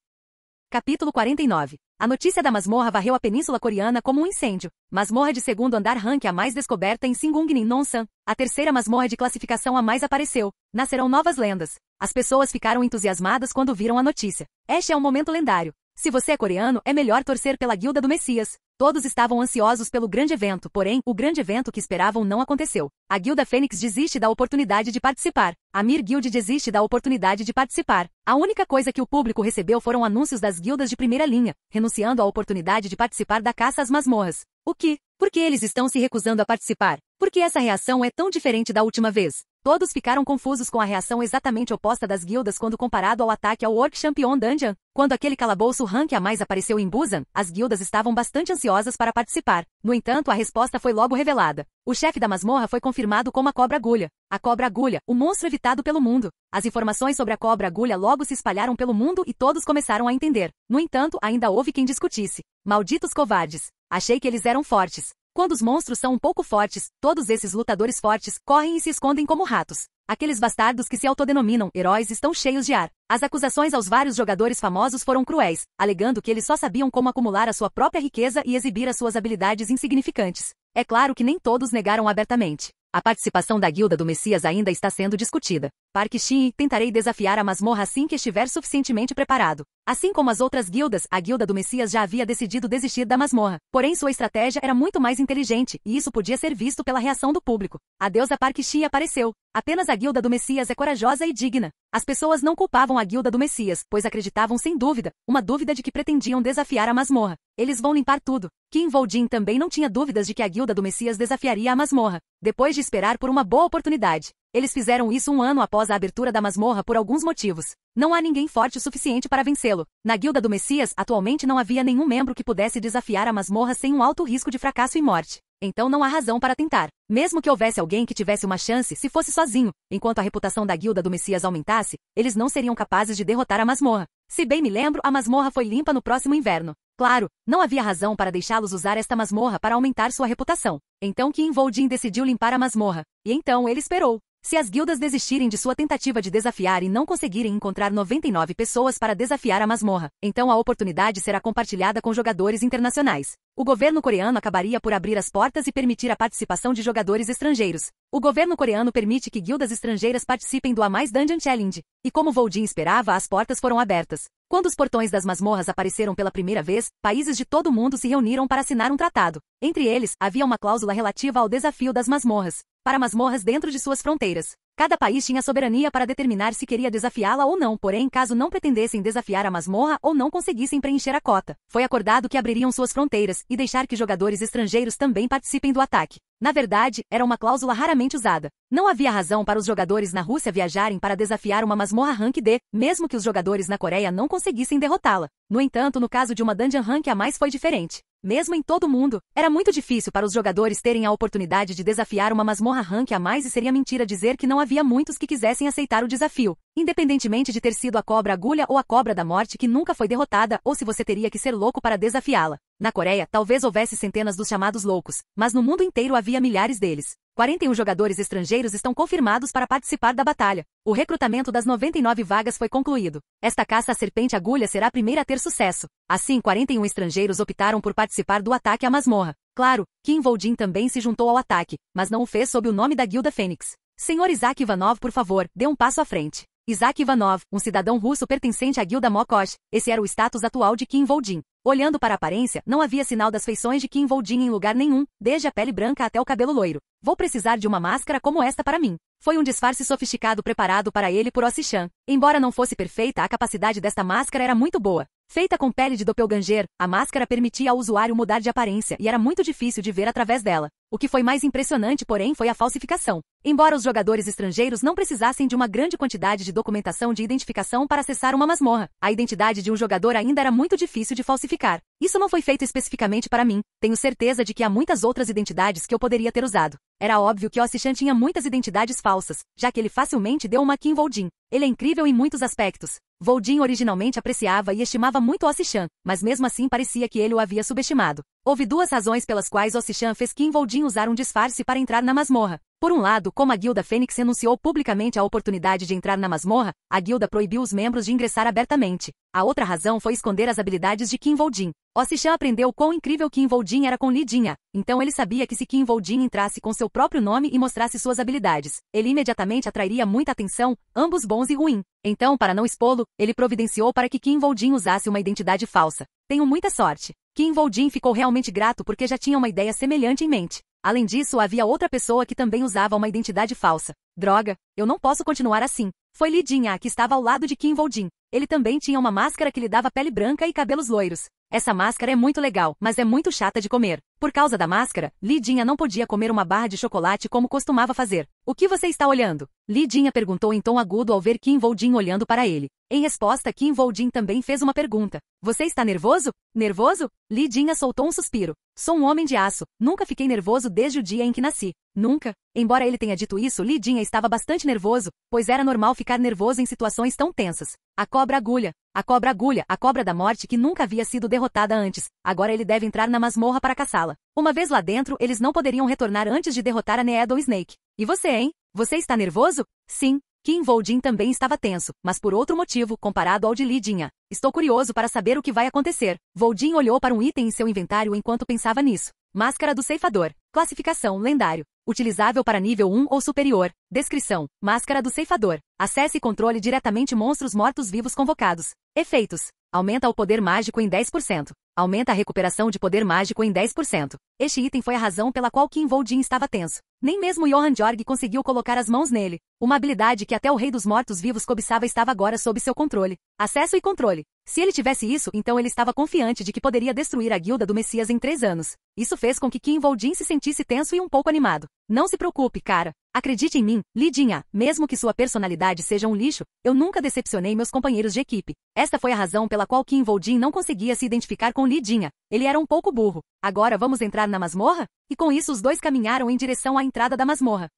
Capítulo 49. A notícia da masmorra varreu a península coreana como um incêndio. Masmorra de segundo andar rank a mais descoberta em Singungnin Nonsan. A terceira masmorra de classificação a mais apareceu. Nascerão novas lendas. As pessoas ficaram entusiasmadas quando viram a notícia. Este é um momento lendário. Se você é coreano, é melhor torcer pela Guilda do Messias. Todos estavam ansiosos pelo grande evento, porém, o grande evento que esperavam não aconteceu. A Guilda Fênix desiste da oportunidade de participar. A Mir Guild desiste da oportunidade de participar. A única coisa que o público recebeu foram anúncios das guildas de primeira linha, renunciando à oportunidade de participar da caça às masmorras. O que? Por que eles estão se recusando a participar? Por que essa reação é tão diferente da última vez? Todos ficaram confusos com a reação exatamente oposta das guildas quando comparado ao ataque ao Orc Champion Dungeon. Quando aquele calabouço rank a mais apareceu em Busan, as guildas estavam bastante ansiosas para participar. No entanto, a resposta foi logo revelada. O chefe da masmorra foi confirmado como a cobra-agulha. A cobra-agulha, o monstro evitado pelo mundo. As informações sobre a cobra-agulha logo se espalharam pelo mundo e todos começaram a entender. No entanto, ainda houve quem discutisse. Malditos covardes. Achei que eles eram fortes. Quando os monstros são um pouco fortes, todos esses lutadores fortes correm e se escondem como ratos. Aqueles bastardos que se autodenominam heróis estão cheios de ar. As acusações aos vários jogadores famosos foram cruéis, alegando que eles só sabiam como acumular a sua própria riqueza e exibir as suas habilidades insignificantes. É claro que nem todos negaram abertamente. A participação da Guilda do Messias ainda está sendo discutida. Park Shin, tentarei desafiar a masmorra assim que estiver suficientemente preparado. Assim como as outras guildas, a Guilda do Messias já havia decidido desistir da masmorra. Porém, sua estratégia era muito mais inteligente, e isso podia ser visto pela reação do público. A deusa Park Shin apareceu. Apenas a Guilda do Messias é corajosa e digna. As pessoas não culpavam a Guilda do Messias, pois acreditavam sem dúvida, uma dúvida de que pretendiam desafiar a masmorra. Eles vão limpar tudo. Kinvoldin também não tinha dúvidas de que a Guilda do Messias desafiaria a masmorra. Depois de esperar por uma boa oportunidade. Eles fizeram isso um ano após a abertura da masmorra por alguns motivos. Não há ninguém forte o suficiente para vencê-lo. Na Guilda do Messias, atualmente não havia nenhum membro que pudesse desafiar a masmorra sem um alto risco de fracasso e morte. Então não há razão para tentar. Mesmo que houvesse alguém que tivesse uma chance, se fosse sozinho, enquanto a reputação da Guilda do Messias aumentasse, eles não seriam capazes de derrotar a masmorra. Se bem me lembro, a masmorra foi limpa no próximo inverno. Claro, não havia razão para deixá-los usar esta masmorra para aumentar sua reputação. Então Kinvoldin decidiu limpar a masmorra. E então ele esperou. Se as guildas desistirem de sua tentativa de desafiar e não conseguirem encontrar 99 pessoas para desafiar a masmorra, então a oportunidade será compartilhada com jogadores internacionais. O governo coreano acabaria por abrir as portas e permitir a participação de jogadores estrangeiros. O governo coreano permite que guildas estrangeiras participem do A Mais Dungeon Challenge. E como Voldin esperava, as portas foram abertas. Quando os portões das masmorras apareceram pela primeira vez, países de todo o mundo se reuniram para assinar um tratado. Entre eles, havia uma cláusula relativa ao desafio das masmorras, para masmorras dentro de suas fronteiras. Cada país tinha soberania para determinar se queria desafiá-la ou não, porém, caso não pretendessem desafiar a masmorra ou não conseguissem preencher a cota, foi acordado que abririam suas fronteiras e deixar que jogadores estrangeiros também participem do ataque. Na verdade, era uma cláusula raramente usada. Não havia razão para os jogadores na Rússia viajarem para desafiar uma masmorra Rank D, mesmo que os jogadores na Coreia não conseguissem derrotá-la. No entanto, no caso de uma Dungeon Rank a mais foi diferente. Mesmo em todo o mundo, era muito difícil para os jogadores terem a oportunidade de desafiar uma masmorra Rank a mais e seria mentira dizer que não havia muitos que quisessem aceitar o desafio. Independentemente de ter sido a Cobra Agulha ou a Cobra da Morte que nunca foi derrotada ou se você teria que ser louco para desafiá-la. Na Coreia, talvez houvesse centenas dos chamados loucos, mas no mundo inteiro havia milhares deles. 41 jogadores estrangeiros estão confirmados para participar da batalha. O recrutamento das 99 vagas foi concluído. Esta caça à serpente agulha será a primeira a ter sucesso. Assim, 41 estrangeiros optaram por participar do ataque à masmorra. Claro, Kim Voldin também se juntou ao ataque, mas não o fez sob o nome da Guilda Fênix. Senhor Isaac Ivanov, por favor, dê um passo à frente. Isaac Ivanov, um cidadão russo pertencente à Guilda Mokosh. Esse era o status atual de Kim Voldin. Olhando para a aparência, não havia sinal das feições de Kim Voldin em lugar nenhum, desde a pele branca até o cabelo loiro. Vou precisar de uma máscara como esta para mim. Foi um disfarce sofisticado preparado para ele por Ossichan. Embora não fosse perfeita, a capacidade desta máscara era muito boa. Feita com pele de doppelganger, a máscara permitia ao usuário mudar de aparência e era muito difícil de ver através dela. O que foi mais impressionante, porém, foi a falsificação. Embora os jogadores estrangeiros não precisassem de uma grande quantidade de documentação de identificação para acessar uma masmorra, a identidade de um jogador ainda era muito difícil de falsificar. Isso não foi feito especificamente para mim. Tenho certeza de que há muitas outras identidades que eu poderia ter usado. Era óbvio que Ossichan tinha muitas identidades falsas, já que ele facilmente deu uma Kim Voldin. Ele é incrível em muitos aspectos. Voldin originalmente apreciava e estimava muito Ossichan, mas mesmo assim parecia que ele o havia subestimado. Houve duas razões pelas quais Ossichan fez Kim Voldin usar um disfarce para entrar na masmorra. Por um lado, como a Guilda Fênix renunciou publicamente à oportunidade de entrar na masmorra, a guilda proibiu os membros de ingressar abertamente. A outra razão foi esconder as habilidades de Kim Voldin. Ossichan aprendeu quão incrível Kim Voldin era com Li Jin, então ele sabia que se Kim Voldin entrasse com seu próprio nome e mostrasse suas habilidades, ele imediatamente atrairia muita atenção, ambos bons e ruins. Então, para não expô-lo, ele providenciou para que Kim Voldin usasse uma identidade falsa. Tenho muita sorte. Kim Voldin ficou realmente grato porque já tinha uma ideia semelhante em mente. Além disso, havia outra pessoa que também usava uma identidade falsa. Droga, eu não posso continuar assim. Foi Li Jin que estava ao lado de Kim Voldin. Ele também tinha uma máscara que lhe dava pele branca e cabelos loiros. Essa máscara é muito legal, mas é muito chata de comer. Por causa da máscara, Li Jin não podia comer uma barra de chocolate como costumava fazer. O que você está olhando? Li Jin perguntou em tom agudo ao ver Kim Voldin olhando para ele. Em resposta, Kim Voldin também fez uma pergunta. Você está nervoso? Nervoso? Li Jin soltou um suspiro. Sou um homem de aço. Nunca fiquei nervoso desde o dia em que nasci. Nunca. Embora ele tenha dito isso, Li Jin estava bastante nervoso, pois era normal ficar nervoso em situações tão tensas. A Cobra Agulha. A Cobra Agulha, a Cobra da Morte que nunca havia sido derrotada antes. Agora ele deve entrar na masmorra para caçá-la. Uma vez lá dentro, eles não poderiam retornar antes de derrotar a Needle Snake. E você, hein? Você está nervoso? Sim. Kim Voldin também estava tenso, mas por outro motivo, comparado ao de Li Jin. Estou curioso para saber o que vai acontecer. Voldin olhou para um item em seu inventário enquanto pensava nisso. Máscara do Ceifador. Classificação, lendário. Utilizável para nível 1 ou superior. Descrição. Máscara do Ceifador. Acesse e controle diretamente monstros mortos-vivos convocados. Efeitos. Aumenta o poder mágico em 10%. Aumenta a recuperação de poder mágico em 10%. Este item foi a razão pela qual Kim Voldin estava tenso. Nem mesmo Johann Jorg conseguiu colocar as mãos nele. Uma habilidade que até o Rei dos Mortos-Vivos cobiçava estava agora sob seu controle. Acesso e controle. Se ele tivesse isso, então ele estava confiante de que poderia destruir a Guilda do Messias em 3 anos. Isso fez com que Kim Voldin se sentisse tenso e um pouco animado. Não se preocupe, cara. Acredite em mim, Li Jin. Mesmo que sua personalidade seja um lixo, eu nunca decepcionei meus companheiros de equipe. Esta foi a razão pela qual Kim Voldin não conseguia se identificar com Li Jin. Ele era um pouco burro. Agora vamos entrar na masmorra? E com isso os dois caminharam em direção à entrada da masmorra.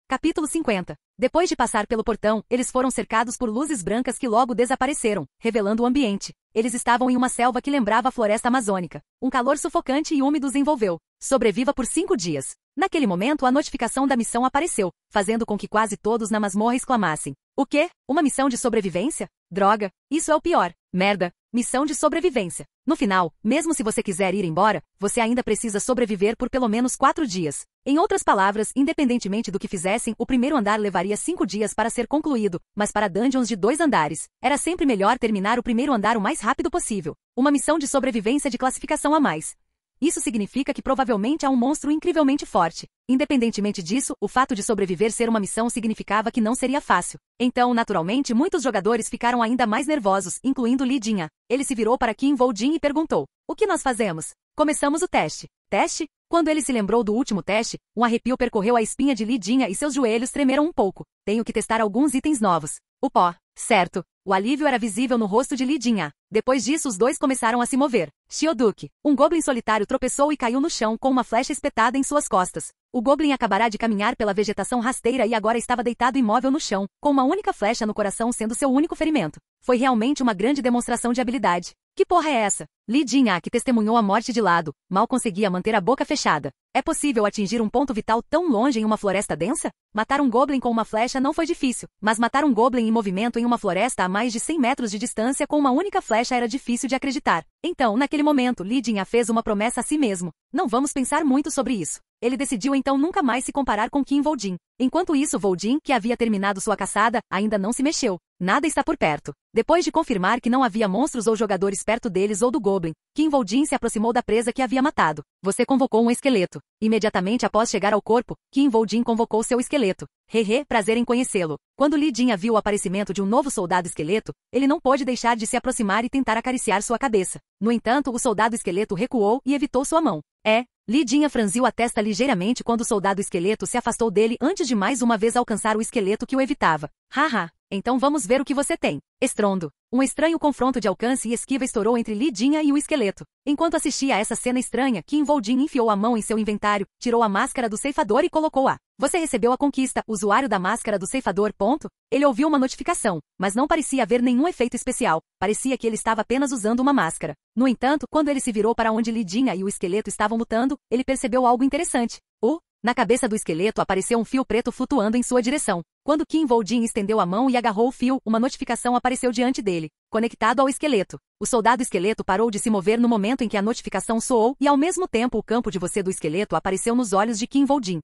Capítulo 50. Depois de passar pelo portão, eles foram cercados por luzes brancas que logo desapareceram, revelando o ambiente. Eles estavam em uma selva que lembrava a floresta amazônica. Um calor sufocante e úmido os envolveu. Sobreviva por 5 dias. Naquele momento, a notificação da missão apareceu, fazendo com que quase todos na masmorra exclamassem: o quê? Uma missão de sobrevivência? Droga, isso é o pior. Merda, missão de sobrevivência. No final, mesmo se você quiser ir embora, você ainda precisa sobreviver por pelo menos 4 dias. Em outras palavras, independentemente do que fizessem, o primeiro andar levaria 5 dias para ser concluído, mas para dungeons de 2 andares, era sempre melhor terminar o primeiro andar o mais rápido possível. Uma missão de sobrevivência de classificação a mais. Isso significa que provavelmente há um monstro incrivelmente forte. Independentemente disso, o fato de sobreviver ser uma missão significava que não seria fácil. Então, naturalmente, muitos jogadores ficaram ainda mais nervosos, incluindo Li Jin. Ele se virou para Qin Voljin e perguntou: o que nós fazemos? Começamos o teste. Teste? Quando ele se lembrou do último teste, um arrepio percorreu a espinha de Li Jin e seus joelhos tremeram um pouco. Tenho que testar alguns itens novos. O pó. Certo. O alívio era visível no rosto de Li Jin. Depois disso, os dois começaram a se mover. Xioduk. Um goblin solitário tropeçou e caiu no chão com uma flecha espetada em suas costas. O goblin acabará de caminhar pela vegetação rasteira e agora estava deitado imóvel no chão, com uma única flecha no coração sendo seu único ferimento. Foi realmente uma grande demonstração de habilidade. Que porra é essa? Li Jin, que testemunhou a morte de lado, mal conseguia manter a boca fechada. É possível atingir um ponto vital tão longe em uma floresta densa? Matar um goblin com uma flecha não foi difícil, mas matar um goblin em movimento em uma floresta a mais de 100 metros de distância com uma única flecha era difícil de acreditar. Então, naquele momento, Li Jin fez uma promessa a si mesmo. Não vamos pensar muito sobre isso. Ele decidiu então nunca mais se comparar com Qin Voljin. Enquanto isso, Voljin, que havia terminado sua caçada, ainda não se mexeu. Nada está por perto. Depois de confirmar que não havia monstros ou jogadores perto deles ou do goblin, Qin Voljin se aproximou da presa que havia matado. Você convocou um esqueleto. Imediatamente após chegar ao corpo, Qin Voljin convocou seu esqueleto. Hehe, prazer em conhecê-lo. Quando Li Jin viu o aparecimento de um novo soldado esqueleto, ele não pôde deixar de se aproximar e tentar acariciar sua cabeça. No entanto, o soldado esqueleto recuou e evitou sua mão. Li Jin franziu a testa ligeiramente quando o soldado esqueleto se afastou dele antes de mais uma vez alcançar o esqueleto que o evitava. Haha, então vamos ver o que você tem. Estrondo. Um estranho confronto de alcance e esquiva estourou entre Li Jin e o esqueleto. Enquanto assistia a essa cena estranha, Qin Voljin enfiou a mão em seu inventário, tirou a máscara do ceifador e colocou-a. Você recebeu a conquista, usuário da máscara do ceifador. Ele ouviu uma notificação, mas não parecia haver nenhum efeito especial. Parecia que ele estava apenas usando uma máscara. No entanto, quando ele se virou para onde Li Jin e o esqueleto estavam lutando, ele percebeu algo interessante. Na cabeça do esqueleto apareceu um fio preto flutuando em sua direção. Quando Qin Voljin estendeu a mão e agarrou o fio, uma notificação apareceu diante dele, conectado ao esqueleto. O soldado esqueleto parou de se mover no momento em que a notificação soou e ao mesmo tempo o campo de você do esqueleto apareceu nos olhos de Qin Voljin.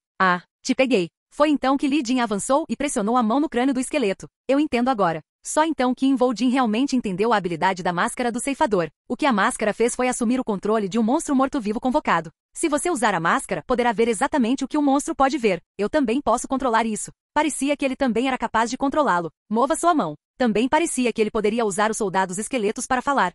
Te peguei. Foi então que Li Jin avançou e pressionou a mão no crânio do esqueleto. Eu entendo agora. Só então Qin Voljin realmente entendeu a habilidade da máscara do ceifador. O que a máscara fez foi assumir o controle de um monstro morto-vivo convocado. Se você usar a máscara, poderá ver exatamente o que o monstro pode ver. Eu também posso controlar isso. Parecia que ele também era capaz de controlá-lo. Mova sua mão. Também parecia que ele poderia usar os soldados esqueletos para falar.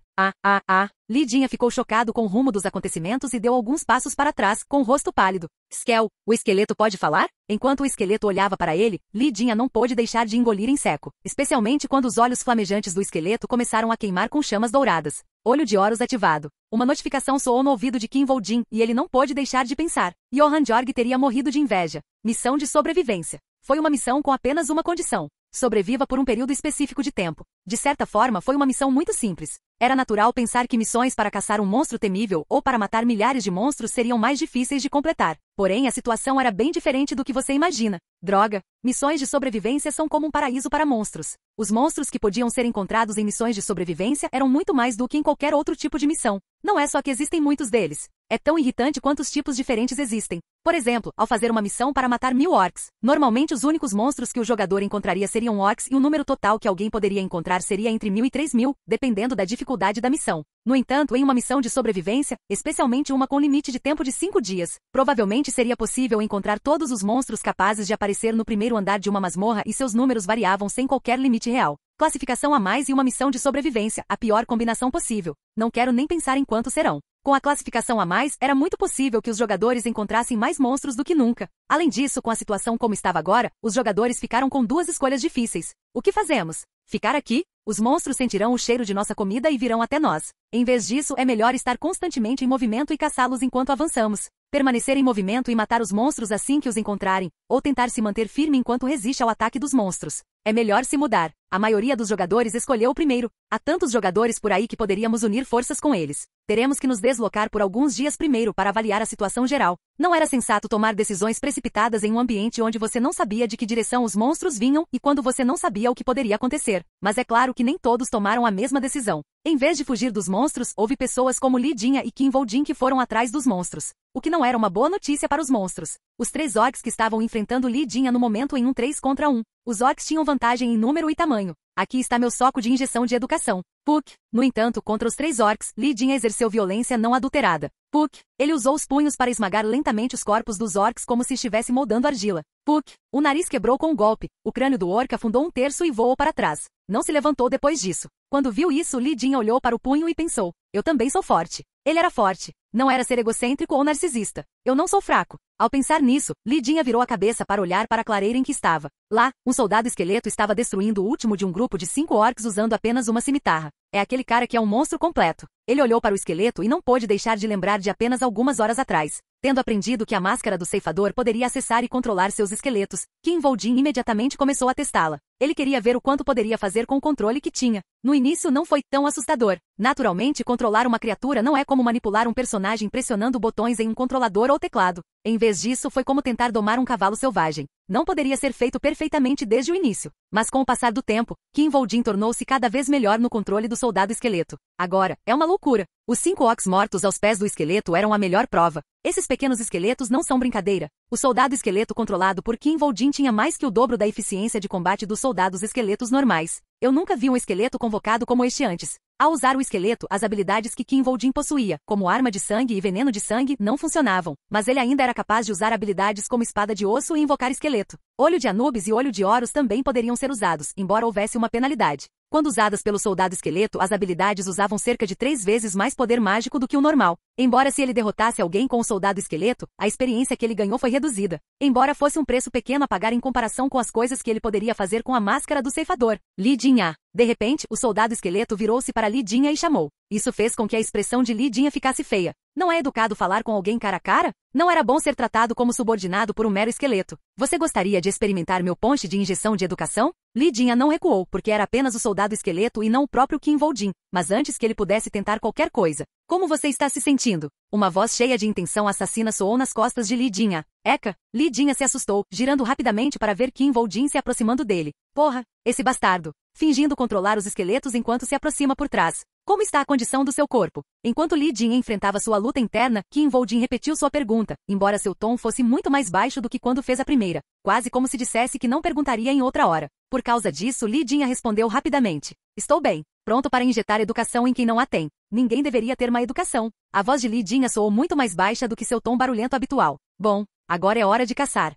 Li Jin ficou chocado com o rumo dos acontecimentos e deu alguns passos para trás, com o rosto pálido. Skell, o esqueleto pode falar? Enquanto o esqueleto olhava para ele, Li Jin não pôde deixar de engolir em seco, especialmente quando os olhos flamejantes do esqueleto começaram a queimar com chamas douradas. Olho de Horus ativado. Uma notificação soou no ouvido de Qin Voljin e ele não pôde deixar de pensar. Johann Jorg teria morrido de inveja. Missão de sobrevivência. Foi uma missão com apenas uma condição. Sobreviva por um período específico de tempo. De certa forma, foi uma missão muito simples. Era natural pensar que missões para caçar um monstro temível ou para matar milhares de monstros seriam mais difíceis de completar. Porém, a situação era bem diferente do que você imagina. Droga! Missões de sobrevivência são como um paraíso para monstros. Os monstros que podiam ser encontrados em missões de sobrevivência eram muito mais do que em qualquer outro tipo de missão. Não é só que existem muitos deles. É tão irritante quanto os tipos diferentes existem. Por exemplo, ao fazer uma missão para matar 1000 orcs, normalmente os únicos monstros que o jogador encontraria seriam orcs e o número total que alguém poderia encontrar seria entre 1000 e 3000, dependendo da dificuldade da missão. No entanto, em uma missão de sobrevivência, especialmente uma com limite de tempo de 5 dias, provavelmente seria possível encontrar todos os monstros capazes de aparecer no primeiro andar de uma masmorra e seus números variavam sem qualquer limite real. Classificação a mais e uma missão de sobrevivência, a pior combinação possível. Não quero nem pensar em quantos serão. Com a classificação a mais, era muito possível que os jogadores encontrassem mais monstros do que nunca. Além disso, com a situação como estava agora, os jogadores ficaram com duas escolhas difíceis. O que fazemos? Ficar aqui? Os monstros sentirão o cheiro de nossa comida e virão até nós. Em vez disso, é melhor estar constantemente em movimento e caçá-los enquanto avançamos. Permanecer em movimento e matar os monstros assim que os encontrarem, ou tentar se manter firme enquanto resiste ao ataque dos monstros. É melhor se mudar. A maioria dos jogadores escolheu o primeiro. Há tantos jogadores por aí que poderíamos unir forças com eles. Teremos que nos deslocar por alguns dias primeiro para avaliar a situação geral. Não era sensato tomar decisões precipitadas em um ambiente onde você não sabia de que direção os monstros vinham e quando você não sabia o que poderia acontecer. Mas é claro que nem todos tomaram a mesma decisão. Em vez de fugir dos monstros, houve pessoas como Lidinha e Kim Voldin que foram atrás dos monstros. O que não era uma boa notícia para os monstros. Os 3 orcs que estavam enfrentando Lidinha no momento em um 3 contra 1. Os orcs tinham vantagem em número e tamanho. Aqui está meu soco de injeção de educação. Puck. No entanto, contra os 3 orcs, Lidinha exerceu violência não adulterada. Puck. Ele usou os punhos para esmagar lentamente os corpos dos orcs como se estivesse moldando argila. Puck. O nariz quebrou com um golpe. O crânio do orc afundou um terço e voou para trás. Não se levantou depois disso. Quando viu isso, Lidinha olhou para o punho e pensou: eu também sou forte. Ele era forte. Não era ser egocêntrico ou narcisista. Eu não sou fraco. Ao pensar nisso, Lidinha virou a cabeça para olhar para a clareira em que estava. Lá, um soldado esqueleto estava destruindo o último de um grupo de 5 orcs usando apenas uma cimitarra. É aquele cara que é um monstro completo. Ele olhou para o esqueleto e não pôde deixar de lembrar de apenas algumas horas atrás. Tendo aprendido que a máscara do ceifador poderia acessar e controlar seus esqueletos, Kim Voldin imediatamente começou a testá-la. Ele queria ver o quanto poderia fazer com o controle que tinha. No início não foi tão assustador. Naturalmente, controlar uma criatura não é como manipular um personagem pressionando botões em um controlador ou teclado. Em vez disso, foi como tentar domar um cavalo selvagem. Não poderia ser feito perfeitamente desde o início. Mas com o passar do tempo, Kim Voldin tornou-se cada vez melhor no controle do soldado esqueleto. Agora, é uma loucura. Os 5 orcs mortos aos pés do esqueleto eram a melhor prova. Esses pequenos esqueletos não são brincadeira. O soldado esqueleto controlado por Kim Voldin tinha mais que o dobro da eficiência de combate dos soldados esqueletos normais. Eu nunca vi um esqueleto convocado como este antes. Ao usar o esqueleto, as habilidades que Kim Voldin possuía, como arma de sangue e veneno de sangue, não funcionavam, mas ele ainda era capaz de usar habilidades como espada de osso e invocar esqueleto. Olho de Anubis e olho de Horus também poderiam ser usados, embora houvesse uma penalidade. Quando usadas pelo soldado esqueleto, as habilidades usavam cerca de 3 vezes mais poder mágico do que o normal. Embora se ele derrotasse alguém com o soldado esqueleto, a experiência que ele ganhou foi reduzida. Embora fosse um preço pequeno a pagar em comparação com as coisas que ele poderia fazer com a máscara do ceifador. Lidinha. De repente, o soldado esqueleto virou-se para Lidinha e chamou. Isso fez com que a expressão de Lidinha ficasse feia. Não é educado falar com alguém cara a cara? Não era bom ser tratado como subordinado por um mero esqueleto. Você gostaria de experimentar meu ponche de injeção de educação? Lidinha não recuou, porque era apenas o soldado esqueleto e não o próprio Kim Voldin, mas antes que ele pudesse tentar qualquer coisa. Como você está se sentindo? Uma voz cheia de intenção assassina soou nas costas de Lidinha. Eca! Lidinha se assustou, girando rapidamente para ver Kim Voldin se aproximando dele. Porra! Esse bastardo! Fingindo controlar os esqueletos enquanto se aproxima por trás. Como está a condição do seu corpo? Enquanto Lidinha enfrentava sua luta interna, Kim Voldin repetiu sua pergunta, embora seu tom fosse muito mais baixo do que quando fez a primeira, quase como se dissesse que não perguntaria em outra hora. Por causa disso, Lidinha respondeu rapidamente. Estou bem, pronto para injetar educação em quem não a tem. Ninguém deveria ter má educação. A voz de Lidinha soou muito mais baixa do que seu tom barulhento habitual. Bom, agora é hora de caçar.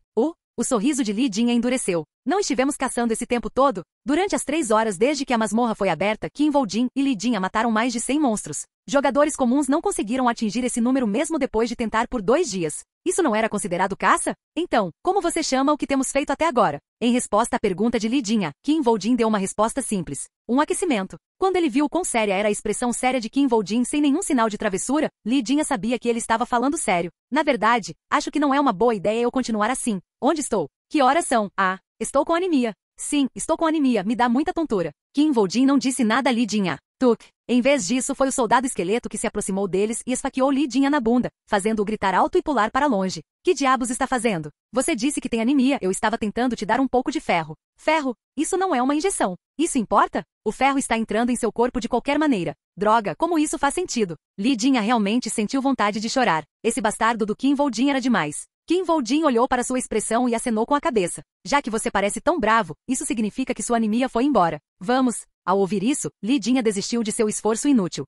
O sorriso de Lidinha endureceu. Não estivemos caçando esse tempo todo? Durante as 3 horas desde que a masmorra foi aberta, Kim Voldin e Lidinha mataram mais de 100 monstros. Jogadores comuns não conseguiram atingir esse número mesmo depois de tentar por 2 dias. Isso não era considerado caça? Então, como você chama o que temos feito até agora? Em resposta à pergunta de Lidinha, Kim Voldin deu uma resposta simples. Um aquecimento. Quando ele viu quão séria era a expressão séria de Kim Voldin sem nenhum sinal de travessura, Lidinha sabia que ele estava falando sério. Na verdade, acho que não é uma boa ideia eu continuar assim. Onde estou? Que horas são? Ah, estou com anemia. Sim, estou com anemia, me dá muita tontura. Kim Voldin não disse nada a Lidinha. Tuk. Em vez disso, foi o soldado esqueleto que se aproximou deles e esfaqueou Lidinha na bunda, fazendo-o gritar alto e pular para longe. Que diabos está fazendo? Você disse que tem anemia, eu estava tentando te dar um pouco de ferro. Ferro? Isso não é uma injeção. Isso importa? O ferro está entrando em seu corpo de qualquer maneira. Droga, como isso faz sentido? Lidinha realmente sentiu vontade de chorar. Esse bastardo do Kim Voldin era demais. Kim Voldin olhou para sua expressão e acenou com a cabeça. Já que você parece tão bravo, isso significa que sua anemia foi embora. Vamos. Ao ouvir isso, Lidinha desistiu de seu esforço inútil.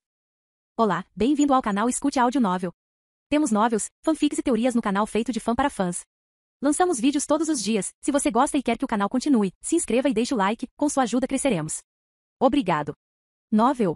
Olá, bem-vindo ao canal Escute Áudio Novel. Temos novels, fanfics e teorias no canal feito de fã para fãs. Lançamos vídeos todos os dias. Se você gosta e quer que o canal continue, se inscreva e deixe o like, com sua ajuda cresceremos. Obrigado. Novel.